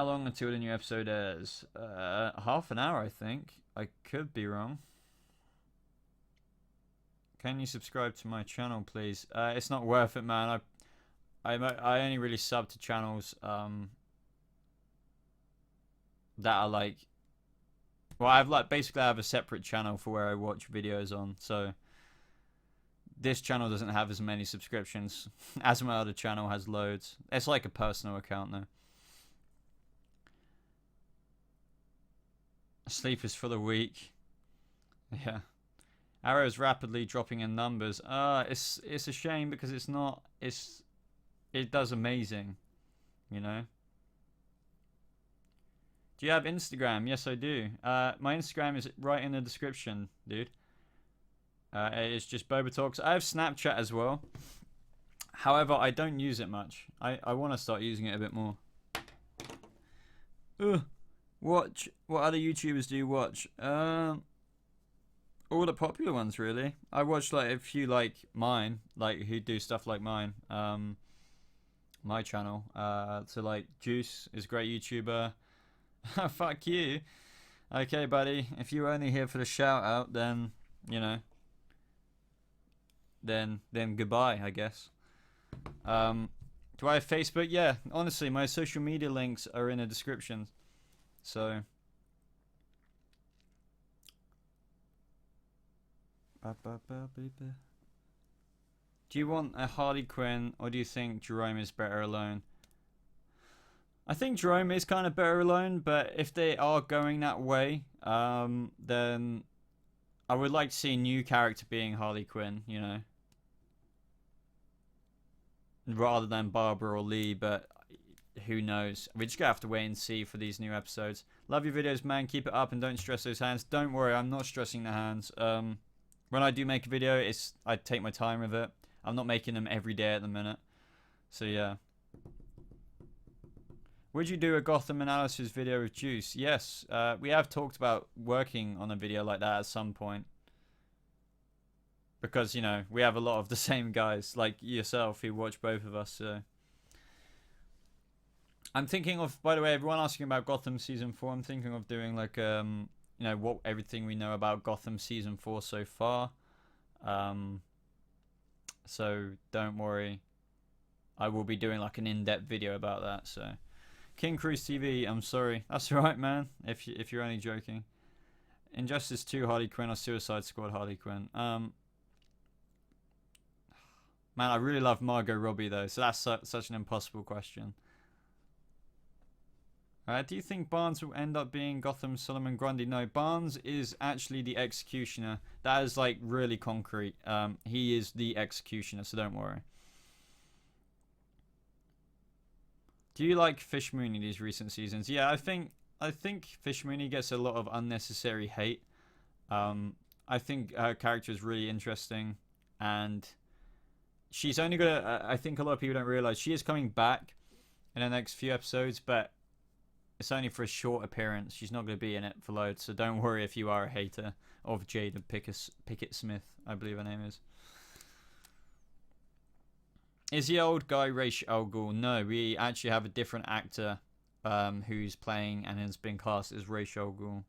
long until the new episode airs? Half an hour, I think. I could be wrong. Can you subscribe to my channel, please? It's not worth it, man. I only really sub to channels that are like, well, I have a separate channel for where I watch videos on. So this channel doesn't have as many subscriptions as my other channel has loads. It's like a personal account though. Sleep is for the weak. Yeah. Arrow is rapidly dropping in numbers. It's a shame because it's it does amazing, you know. Do you have Instagram? Yes, I do. My Instagram is right in the description, dude. It's just Boba Talks. I have Snapchat as well. However, I don't use it much. I want to start using it a bit more. Watch. What other YouTubers do you watch? All the popular ones, really. I watch like a few like mine, like who do stuff like mine. My channel. So like Juice is a great YouTuber. Fuck you. Okay, buddy. If you're only here for the shout out, then you know. Then goodbye, I guess. Do I have Facebook? Yeah. Honestly, my social media links are in the description. So. Do you want a Harley Quinn, or do you think Jerome is better alone? I think Jerome is kind of better alone, but if they are going that way, then I would like to see a new character being Harley Quinn, you know, rather than Barbara or Lee, but who knows? We're just going to have to wait and see for these new episodes. Love your videos, man. Keep it up and don't stress those hands. Don't worry, I'm not stressing the hands. When I do make a video, I take my time with it. I'm not making them every day at the minute. So, yeah. Would you do a Gotham analysis video with Juice? Yes, we have talked about working on a video like that at some point. Because, you know, we have a lot of the same guys, like yourself, who watch both of us, so. I'm thinking of, by the way, everyone asking about Gotham Season 4, I'm thinking of doing, like, you know, everything we know about Gotham Season 4 so far. So, don't worry. I will be doing, like, an in-depth video about that, so. King Cruise TV, I'm sorry. That's alright, man, if you're only joking. Injustice 2 Harley Quinn or Suicide Squad Harley Quinn? Man, I really love Margot Robbie, though, so that's such an impossible question. Do you think Barnes will end up being Gotham Solomon Grundy? No, Barnes is actually the Executioner. That is, like, really concrete. He is the Executioner, so don't worry. Do you like Fish Mooney these recent seasons? Yeah, I think Fish Mooney gets a lot of unnecessary hate. I think her character is really interesting, and she's only gonna. I think a lot of people don't realize she is coming back in the next few episodes, but it's only for a short appearance. She's not going to be in it for loads, so don't worry if you are a hater of Jada Pickett Smith, I believe her name is. Is the old guy Ra's al Ghul? No, we actually have a different actor who's playing and has been cast as Ra's al Ghul.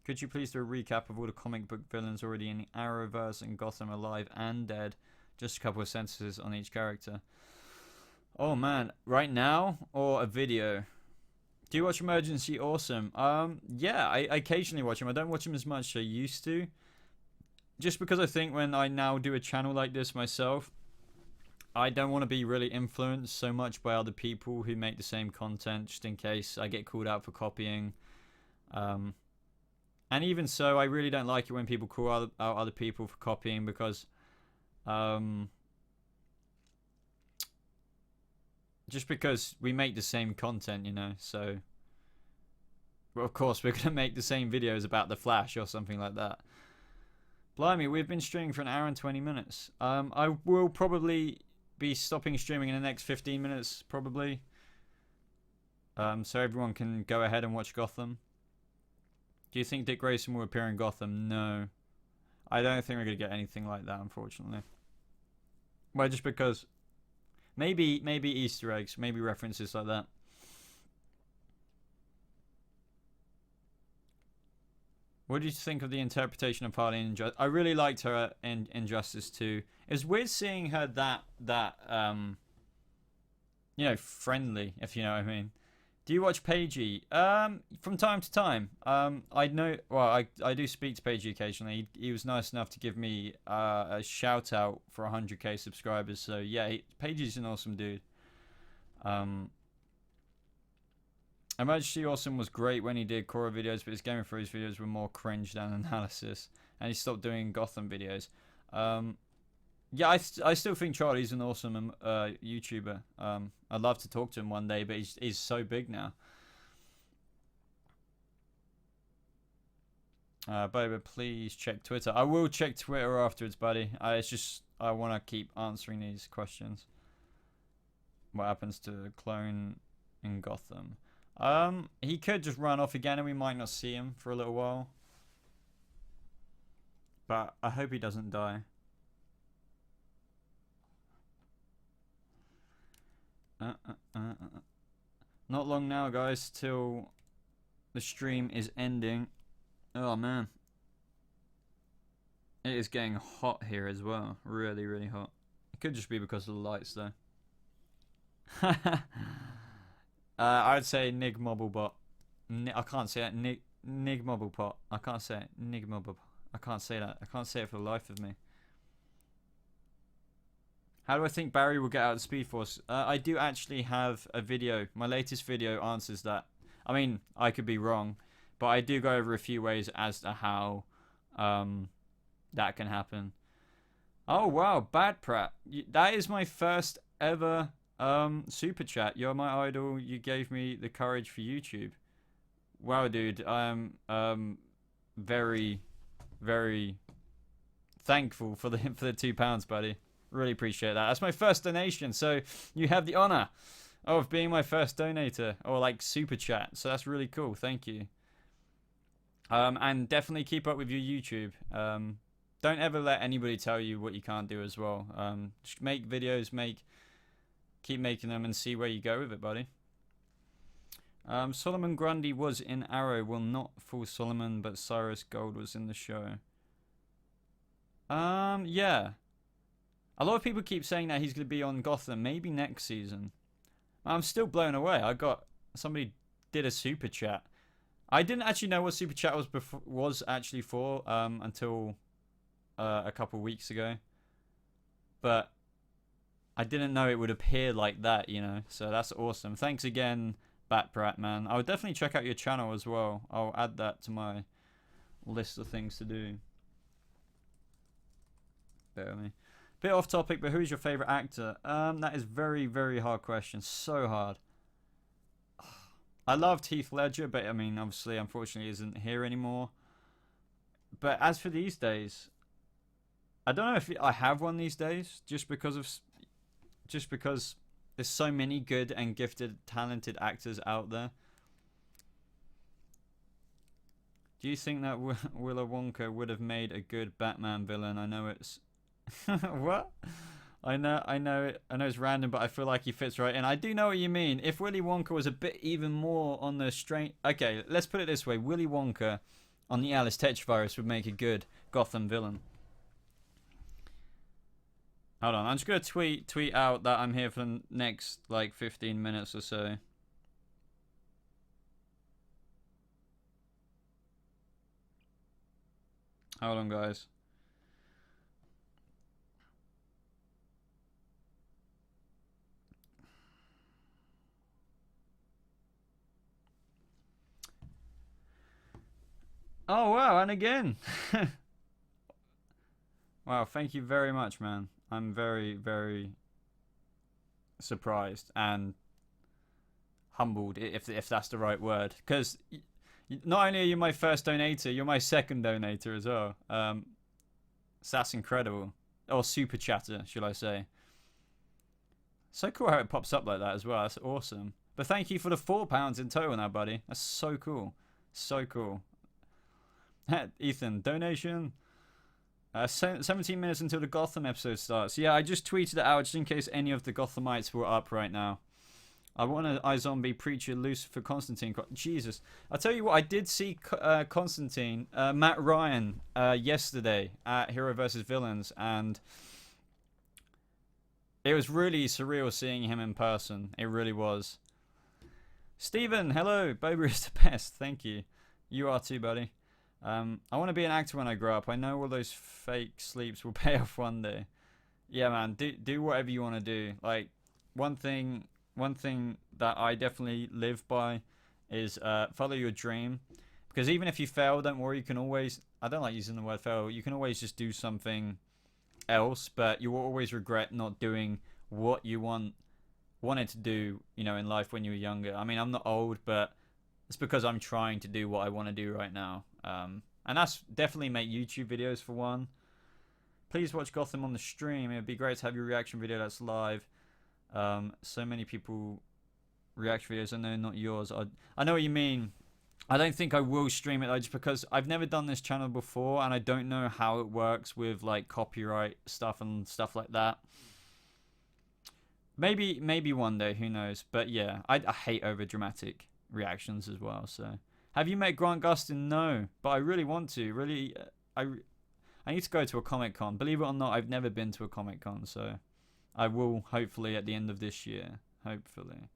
Could you please do a recap of all the comic book villains already in the Arrowverse and Gotham Alive and Dead? Just a couple of sentences on each character. Oh man, right now or a video? Do you watch Emergency Awesome? Yeah, I occasionally watch him. I don't watch him as much as I used to. Just because I think when I now do a channel like this myself, I don't want to be really influenced so much by other people who make the same content, just in case I get called out for copying. And even so, I really don't like it when people call out other people for copying, because just because we make the same content, you know, so well, of course we're going to make the same videos about the Flash or something like that. Blimey, we've been streaming for an hour and 20 minutes. I will probably be stopping streaming in the next 15 minutes, probably. So everyone can go ahead and watch Gotham. Do you think Dick Grayson will appear in Gotham? No. I don't think we're going to get anything like that, unfortunately. Well, just because maybe Easter eggs, maybe references like that. What did you think of the interpretation of Harley in Injustice? I really liked her in Injustice 2. It was weird seeing her that you know, friendly, if you know what I mean. Do you watch Paigey? From time to time. I know. Well, I do speak to Paigey occasionally. He was nice enough to give me a shout out for 100k subscribers. So yeah, Paigey's an awesome dude. Emergency Awesome was great when he did Korra videos, but his Game of Thrones videos were more cringe than analysis, and he stopped doing Gotham videos. Yeah, I still think Charlie's an awesome YouTuber. I'd love to talk to him one day, but he's so big now. Boba, please check Twitter. I will check Twitter afterwards, buddy. I want to keep answering these questions. What happens to the clone in Gotham? He could just run off again, and we might not see him for a little while. But I hope he doesn't die. Not long now, guys, till the stream is ending. Oh man, it is getting hot here as well. Really, really hot. It could just be because of the lights, though. I'd say Nig Mobblebot. I can't say that. Nig Mobblebot. I can't say it. Nig Mobblebot. I can't say that. I can't say it for the life of me. How do I think Barry will get out of the Speed Force? I do actually have a video. My latest video answers that. I mean, I could be wrong, but I do go over a few ways as to how that can happen. Oh, wow. Bad Pratt. That is my first ever super chat. You're my idol. You gave me the courage for YouTube. Wow, dude. I'm very, very thankful for the £2, buddy. Really appreciate that. That's my first donation, so you have the honor of being my first donator, or like super chat. So that's really cool. Thank you. And definitely keep up with your YouTube. Don't ever let anybody tell you what you can't do as well. Just make videos, keep making them, and see where you go with it, buddy. Solomon Grundy was in Arrow. Well, not full Solomon, but Cyrus Gold was in the show. Yeah. A lot of people keep saying that he's going to be on Gotham, maybe next season. I'm still blown away. Somebody did a super chat. I didn't actually know what super chat was actually for until a couple weeks ago. But I didn't know it would appear like that, you know. So that's awesome. Thanks again, Batprat, man. I would definitely check out your channel as well. I'll add that to my list of things to do. Bear with me. Bit off topic, but who's your favorite actor? That is very, very hard question. So hard. I loved Heath Ledger, but I mean, obviously, unfortunately, isn't here anymore. But as for these days, I don't know if I have one these days, just because there's so many good and gifted, talented actors out there. Do you think that Willy Wonka would have made a good Batman villain? I know it's what? I know it's random, but I feel like he fits right in. I do know what you mean. If Willy Wonka was a bit even more on the strange... Okay, let's put it this way. Willy Wonka on the Alice Tetravirus would make a good Gotham villain. Hold on, I'm just going to tweet out that I'm here for the next, like, 15 minutes or so. Hold on, guys. Oh, wow, and again. Wow, thank you very much, man. I'm very, very surprised and humbled, if that's the right word. Because not only are you my first donator, you're my second donator as well. So that's incredible. Or super chatter, should I say. So cool how it pops up like that as well. That's awesome. But thank you for the £4 in total now, buddy. That's so cool. So cool. Ethan, donation. 17 minutes until the Gotham episode starts. Yeah, I just tweeted it out just in case any of the Gothamites were up right now. I want an iZombie Preacher Lucifer Constantine. Jesus. I'll tell you what, I did see Constantine, Matt Ryan, yesterday at Hero vs. Villains, and it was really surreal seeing him in person. It really was. Steven, hello. Boba is the best. Thank you. You are too, buddy. I want to be an actor when I grow up. I know all those fake sleeps will pay off one day. Yeah, man, do whatever you want to do. Like, one thing that I definitely live by is follow your dream. Because even if you fail, don't worry, you can always... I don't like using the word fail. You can always just do something else, but you will always regret not doing what you wanted to do, you know, in life when you were younger. I mean, I'm not old, but it's because I'm trying to do what I want to do right now. And that's definitely make YouTube videos for one. Please watch Gotham on the stream. It would be great to have your reaction video that's live. So many people reaction videos. I know not yours. I know what you mean. I don't think I will stream it though, just because I've never done this channel before and I don't know how it works with like copyright stuff and stuff like that. Maybe one day, who knows? But yeah, I hate over dramatic reactions as well. So, have you met Grant Gustin? No, but I really want to. Really, I need to go to a Comic Con. Believe it or not, I've never been to a Comic Con, so I will hopefully at the end of this year. Hopefully.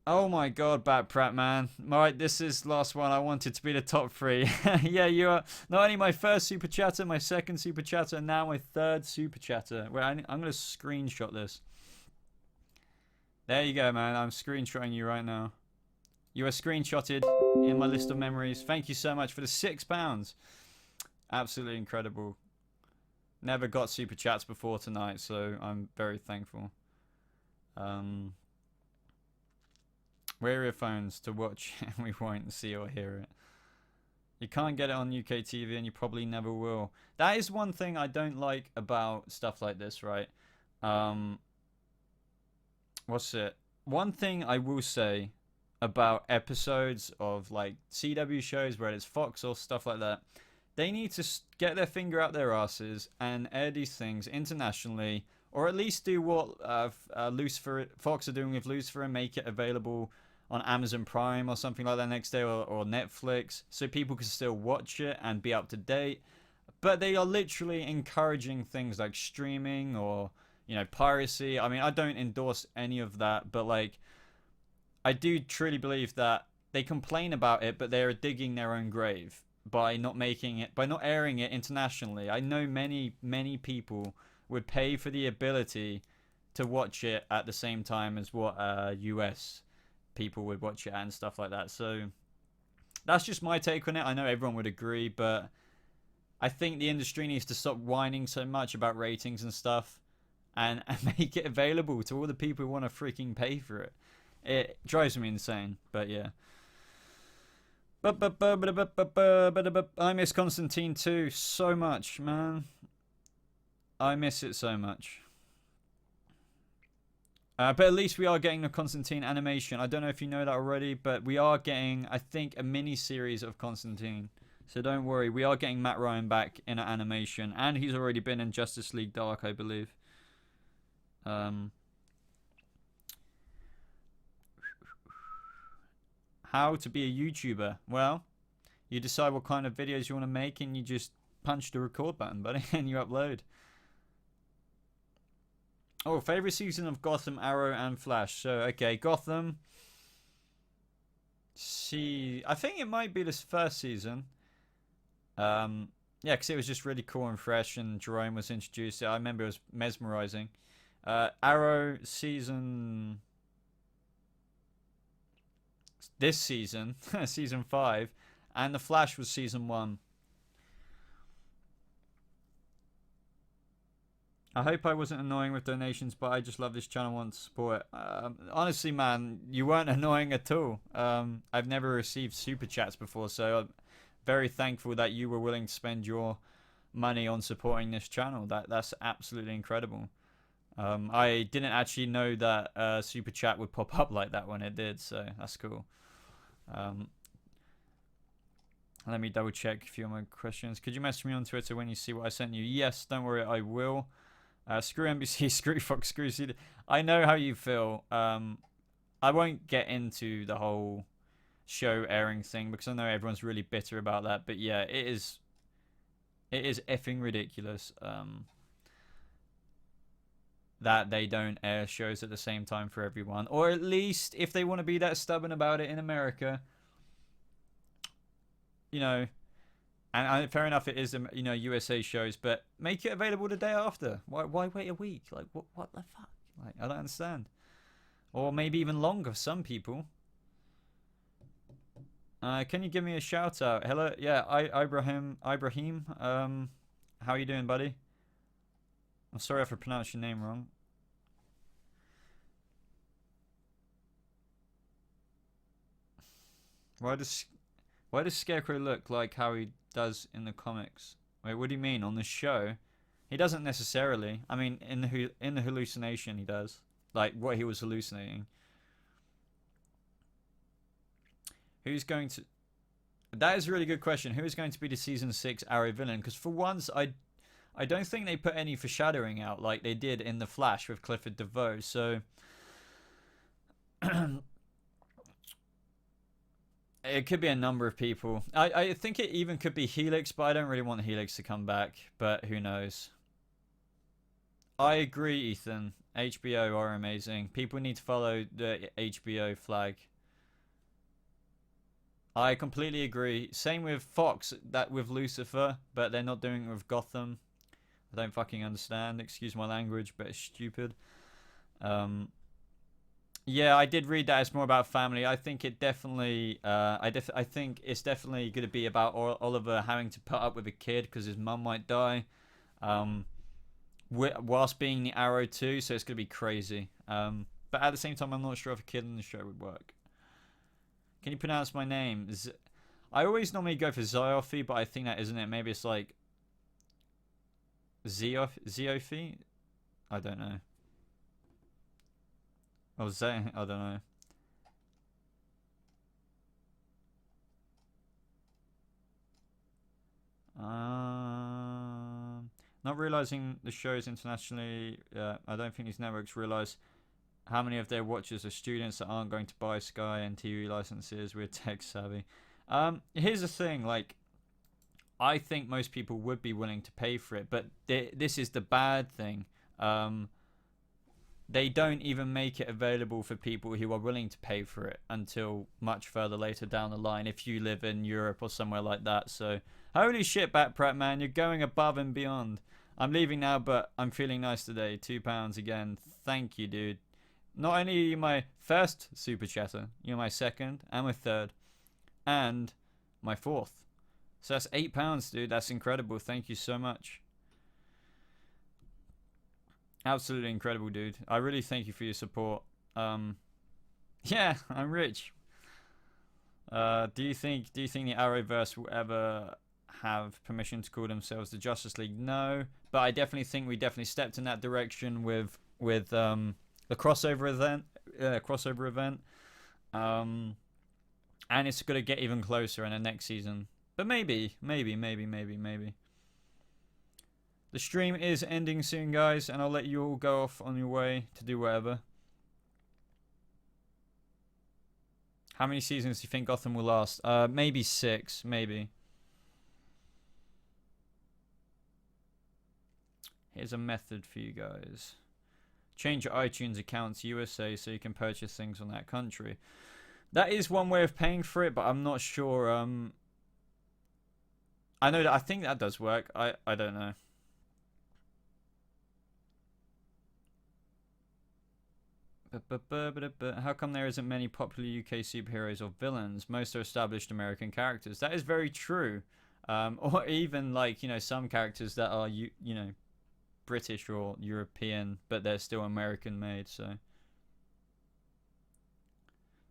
Oh my god, Bat Pratt, man. Alright, this is last one. I wanted to be the top 3. Yeah, you are not only my first super chatter, my second super chatter, and now my third super chatter. Wait, I'm going to screenshot this. There you go, man. I'm screenshotting you right now. You are screenshotted in my list of memories. Thank you so much for the £6. Absolutely incredible. Never got super chats before tonight, so I'm very thankful. Wear earphones to watch and we won't see or hear it. You can't get it on UK TV and you probably never will. That is one thing I don't like about stuff like this, right? What's it? One thing I will say about episodes of like CW shows, where it's Fox or stuff like that, they need to get their finger out their asses and air these things internationally, or at least do what Fox are doing with Lucifer and make it available on Amazon Prime or something like that next day, or Netflix, so people can still watch it and be up to date. But they are literally encouraging things like streaming or, you know, piracy. I mean, I don't endorse any of that, but like, I do truly believe that they complain about it, but they're digging their own grave by not making it, by not airing it internationally. I know many people would pay for the ability to watch it at the same time as what US people would watch it and stuff like that. So that's just my take on it. I know everyone would agree, but I think the industry needs to stop whining so much about ratings and stuff and make it available to all the people who want to freaking pay for it. It drives me insane, but yeah. I miss Constantine too so much, man. I miss it so much. But at least we are getting the Constantine animation. I don't know if you know that already, but we are getting, I think, a mini-series of Constantine. So don't worry, we are getting Matt Ryan back in an animation. And he's already been in Justice League Dark, I believe. How to be a YouTuber? Well, you decide what kind of videos you want to make and you just punch the record button, buddy, and you upload. Oh, favorite season of Gotham, Arrow, and Flash. So, okay, Gotham. I think it might be this first season. Yeah, because it was just really cool and fresh, and Jerome was introduced. I remember it was mesmerizing. Arrow season. This season, season 5, and The Flash was season 1. I hope I wasn't annoying with donations, but I just love this channel and want to support it. Honestly, man, you weren't annoying at all. I've never received super chats before, so I'm very thankful that you were willing to spend your money on supporting this channel. That's absolutely incredible. I didn't actually know that super chat would pop up like that when it did, so that's cool. Let me double check a few of my questions. Could you message me on Twitter when you see what I sent you? Yes, don't worry, I will. Screw NBC, screw Fox, screw CD. I know how you feel. I won't get into the whole show airing thing because I know everyone's really bitter about that. But yeah, it is effing ridiculous that they don't air shows at the same time for everyone. Or at least, if they want to be that stubborn about it in America, you know, and fair enough, it is, you know, USA shows, but make it available the day after. Why wait a week? Like, what the fuck? Like, I don't understand. Or maybe even longer for some people. Can you give me a shout out? Hello, yeah, Ibrahim. How you doing, buddy? I'm sorry if I pronounced your name wrong. Why does Scarecrow look like how he does in the comics? Wait, what do you mean on the show? He doesn't necessarily. I mean, in the hallucination, he does. Like what he was hallucinating. Who's going to? That is a really good question. Who is going to be the season 6 Arrow villain? Because for once, I don't think they put any foreshadowing out like they did in The Flash with Clifford DeVoe. So it could be a number of people. I think it even could be Helix, but I don't really want Helix to come back. But who knows? I agree, Ethan. HBO are amazing. People need to follow the HBO flag. I completely agree. Same with Fox, that with Lucifer, but they're not doing it with Gotham. I don't fucking understand. Excuse my language, but it's stupid. Yeah, I did read that it's more about family. I think it definitely. I think it's definitely going to be about Oliver having to put up with a kid because his mum might die, whilst being the Arrow too. So it's going to be crazy. But at the same time, I'm not sure if a kid in the show would work. Can you pronounce my name? I always normally go for Ziofi, but I think that isn't it. Maybe it's like Ziofi? I don't know. Oh, I don't know. Not realizing the shows internationally. I don't think these networks realize how many of their watchers are students that aren't going to buy Sky and TV licenses. We're tech savvy. Here's the thing, like, I think most people would be willing to pay for it, but this is the bad thing. They don't even make it available for people who are willing to pay for it until much further later down the line if you live in Europe or somewhere like that. So, holy shit, Batprat, man, you're going above and beyond. I'm leaving now, but I'm feeling nice today. £2 again. Thank you, dude. Not only are you my first super chatter, you're my second and my third and my fourth. So that's £8, dude. That's incredible. Thank you so much. Absolutely incredible, dude. I really thank you for your support. Yeah, I'm rich. Do you think the Arrowverse will ever have permission to call themselves the Justice League? No, but I definitely think we definitely stepped in that direction with the crossover event. And it's gonna get even closer in the next season. But maybe. The stream is ending soon, guys, and I'll let you all go off on your way to do whatever. How many seasons do you think Gotham will last? Maybe 6, maybe. Here's a method for you guys. Change your iTunes account to USA so you can purchase things on that country. That is one way of paying for it, but I'm not sure. I know that I think that does work. I don't know. How come there isn't many popular UK superheroes or villains? Most are established American characters. That is very true. Or even like, you know, some characters that are you know, British or European, but they're still American made. So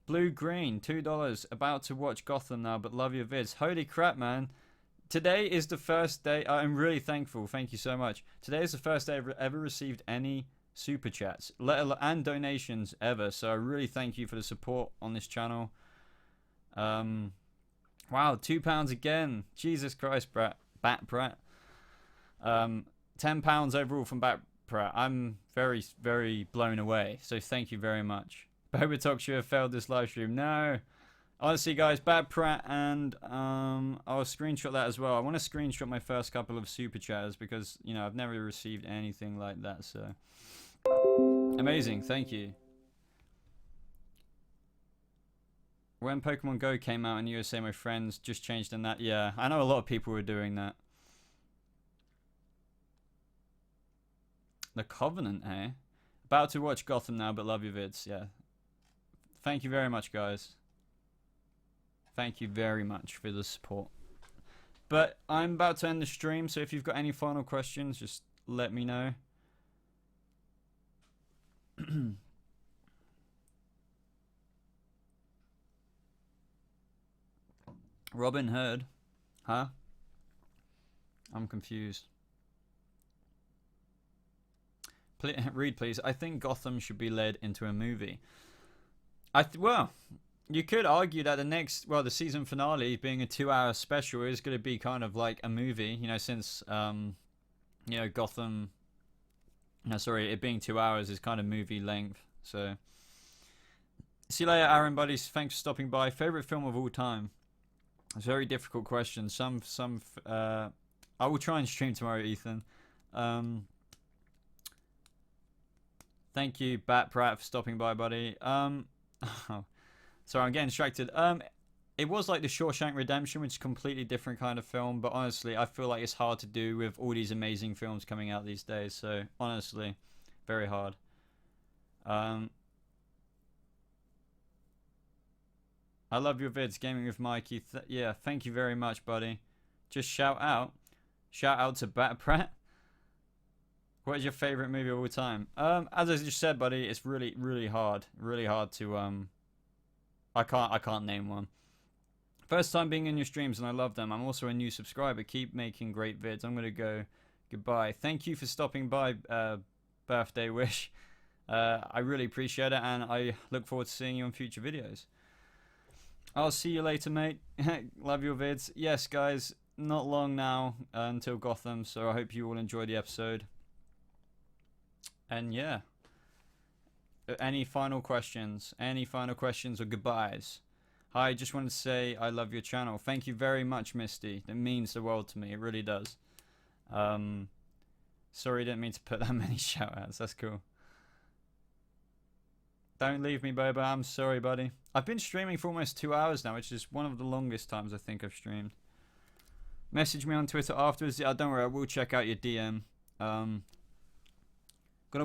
Blue Green, $2. About to watch Gotham now, but love your vids. Holy crap, man. Today is the first day. I'm really thankful. Thank you so much. Today is the first day I've ever received any super chats and donations ever. So I really thank you for the support on this channel. Wow, £2 again. Jesus Christ, Batprat. £10 overall from Batprat. I'm very, very blown away. So thank you very much. Boba Talks you have failed this live stream. No. Honestly, guys, Batprat, and I'll screenshot that as well. I want to screenshot my first couple of super chats because, you know, I've never received anything like that. So amazing. Thank you. When Pokemon Go came out in USA, my friends just changed in that. Yeah, I know a lot of people were doing that. The Covenant, eh? About to watch Gotham now, but love your vids. Yeah. Thank you very much, guys. Thank you very much for the support. But I'm about to end the stream, so if you've got any final questions, just let me know. Robin Hood? Huh? I'm confused. Read, please. I think Gotham should be led into a movie. Well, you could argue that the season finale being a 2-hour special is going to be kind of like a movie, you know, since, Gotham, no, sorry, it being 2 hours is kind of movie length, so. See you later, Aaron, buddies. Thanks for stopping by. Favorite film of all time? It's a very difficult question. I will try and stream tomorrow, Ethan. Thank you, Bat Pratt, for stopping by, buddy. Sorry, I'm getting distracted. It was like the Shawshank Redemption, which is a completely different kind of film, but honestly, I feel like it's hard to do with all these amazing films coming out these days, so honestly, very hard. I love your vids, Gaming with Mikey. Yeah, thank you very much, buddy. Just shout out to Bat Pratt. What is your favorite movie of all time? As I just said, buddy, it's really hard to I can't name one. First time being in your streams and I love them. I'm also a new subscriber. Keep making great vids. I'm gonna go goodbye. Thank you for stopping by, birthday wish. I really appreciate it, and I look forward to seeing you on future videos. I'll see you later, mate. Love your vids. Yes, guys, not long now until Gotham, so I hope you all enjoy the episode. And yeah, any final questions or goodbyes? Hi, just wanted to say I love your channel. Thank you very much, Misty. It means the world to me. It really does. Sorry, didn't mean to put that many shout outs. That's cool. Don't leave me, Boba. I'm sorry, buddy. I've been streaming for almost 2 hours now, which is one of the longest times I think I've streamed. Message me on Twitter afterwards. Yeah, don't worry, I will check out your DM. Gonna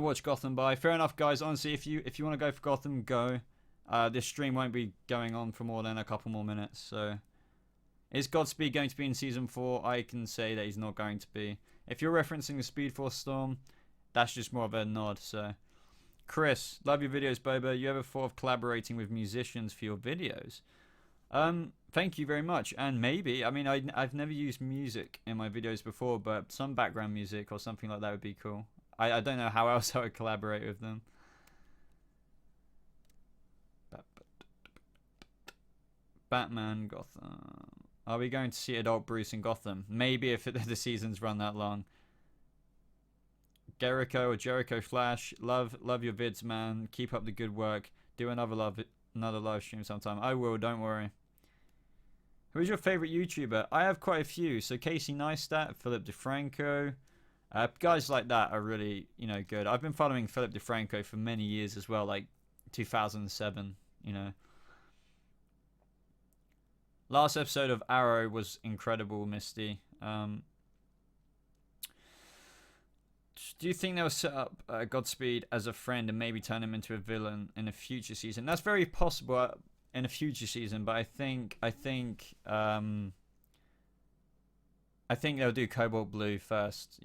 watch Gotham by. Fair enough, guys. Honestly, if you want to go for Gotham, go. This stream won't be going on for more than a couple more minutes. So, is Godspeed going to be in season 4? I can say that he's not going to be. If you're referencing the Speed Force Storm, that's just more of a nod. So, Chris, love your videos, Boba. You ever thought of collaborating with musicians for your videos? Thank you very much. And maybe, I mean, I've never used music in my videos before, but some background music or something like that would be cool. I don't know how else I would collaborate with them. Batman, Gotham. Are we going to see adult Bruce in Gotham? Maybe if the seasons run that long. Jericho Flash. Love your vids, man. Keep up the good work. Do another live stream sometime. I will, don't worry. Who's your favorite YouTuber? I have quite a few. So Casey Neistat, Philip DeFranco. Guys like that are really, good. I've been following Philip DeFranco for many years as well, like 2007, Last episode of Arrow was incredible, Misty. Do you think they'll set up Godspeed as a friend and maybe turn him into a villain in a future season? That's very possible in a future season, but I think they'll do Cobalt Blue first,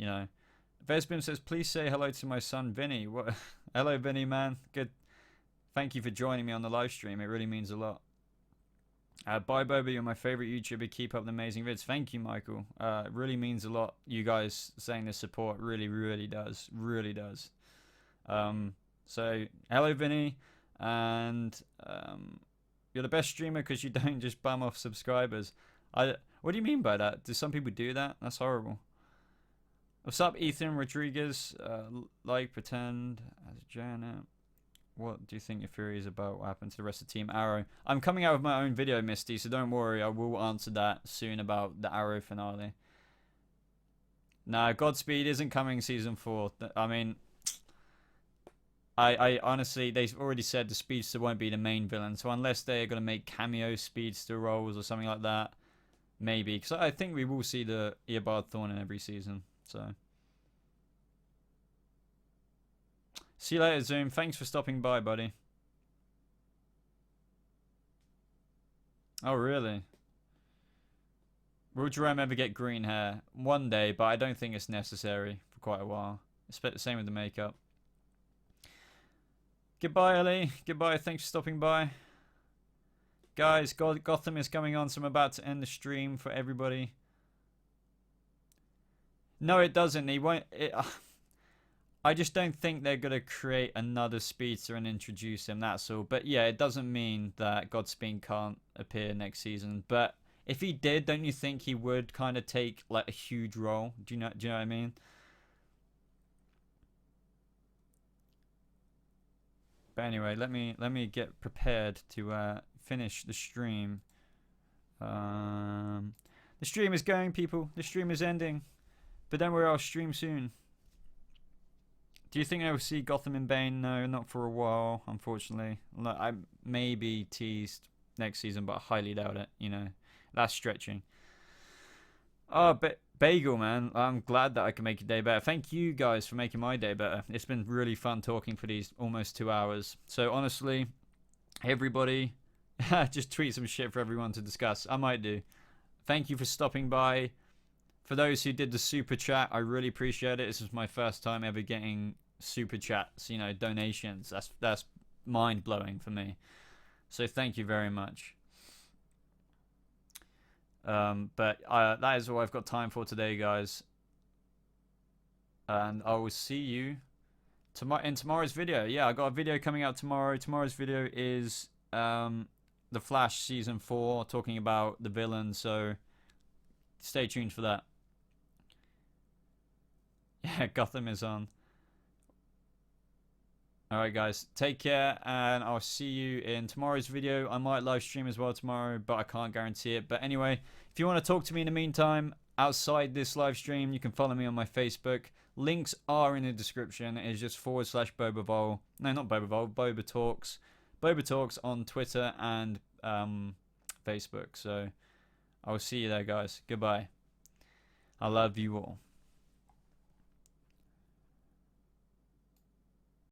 Vesbim says, please say hello to my son, Vinny. What? Hello, Vinny, man. Good. Thank you for joining me on the live stream. It really means a lot. Bye, Boba. You're my favorite YouTuber. Keep up the amazing vids. Thank you, Michael. It really means a lot. You guys saying the support really, really does. Really does. So, hello, Vinny. And you're the best streamer because you don't just bum off subscribers. What do you mean by that? Do some people do that? That's horrible. What's up, Ethan Rodriguez? Pretend as Janet. What do you think your theory is about what happened to the rest of Team Arrow? I'm coming out with my own video, Misty, so don't worry. I will answer that soon about the Arrow finale. No, Godspeed isn't coming season 4. I mean, I honestly, they've already said the Speedster won't be the main villain. So unless they're going to make cameo Speedster roles or something like that, maybe. Because I think we will see the Eobard Thorn in every season. So, see you later, Zoom. Thanks for stopping by, buddy. Oh, really? Will Jerome ever get green hair? One day, but I don't think it's necessary for quite a while. It's the same with the makeup. Goodbye, Ellie. Goodbye. Thanks for stopping by. Guys, Gotham is coming on, so I'm about to end the stream for everybody. No, it doesn't. He won't. I just don't think they're going to create another speedster and introduce him, that's all. But yeah, it doesn't mean that Godspeed can't appear next season. But if he did, don't you think he would kind of take like a huge role? Do you know what I mean? But anyway, let me get prepared to finish the stream. The stream is going, people. The stream is ending. But don't worry, I'll stream soon. Do you think I will see Gotham in Bane? No, not for a while, unfortunately. I may be teased next season, but I highly doubt it. You know, that's stretching. Oh, but Bagel, man, I'm glad that I can make your day better. Thank you guys for making my day better. It's been really fun talking for these almost 2 hours. So honestly, everybody, just tweet some shit for everyone to discuss. I might do. Thank you for stopping by. For those who did the super chat, I really appreciate it. This is my first time ever getting super chats, you know, donations. That's mind blowing for me. So thank you very much. But that is all I've got time for today, guys. And I will see you in tomorrow's video. Yeah, I got a video coming out tomorrow. Tomorrow's video is The Flash Season 4, talking about the villain. So stay tuned for that. Yeah, Gotham is on. Alright guys, take care, and I'll see you in tomorrow's video. I might live stream as well tomorrow, but I can't guarantee it. But anyway, if you want to talk to me in the meantime, outside this live stream, you can follow me on my Facebook. Links are in the description. It's just /Bobavol. No, not Bobavol, Boba Talks. Boba Talks on Twitter and Facebook. So I'll see you there, guys. Goodbye. I love you all.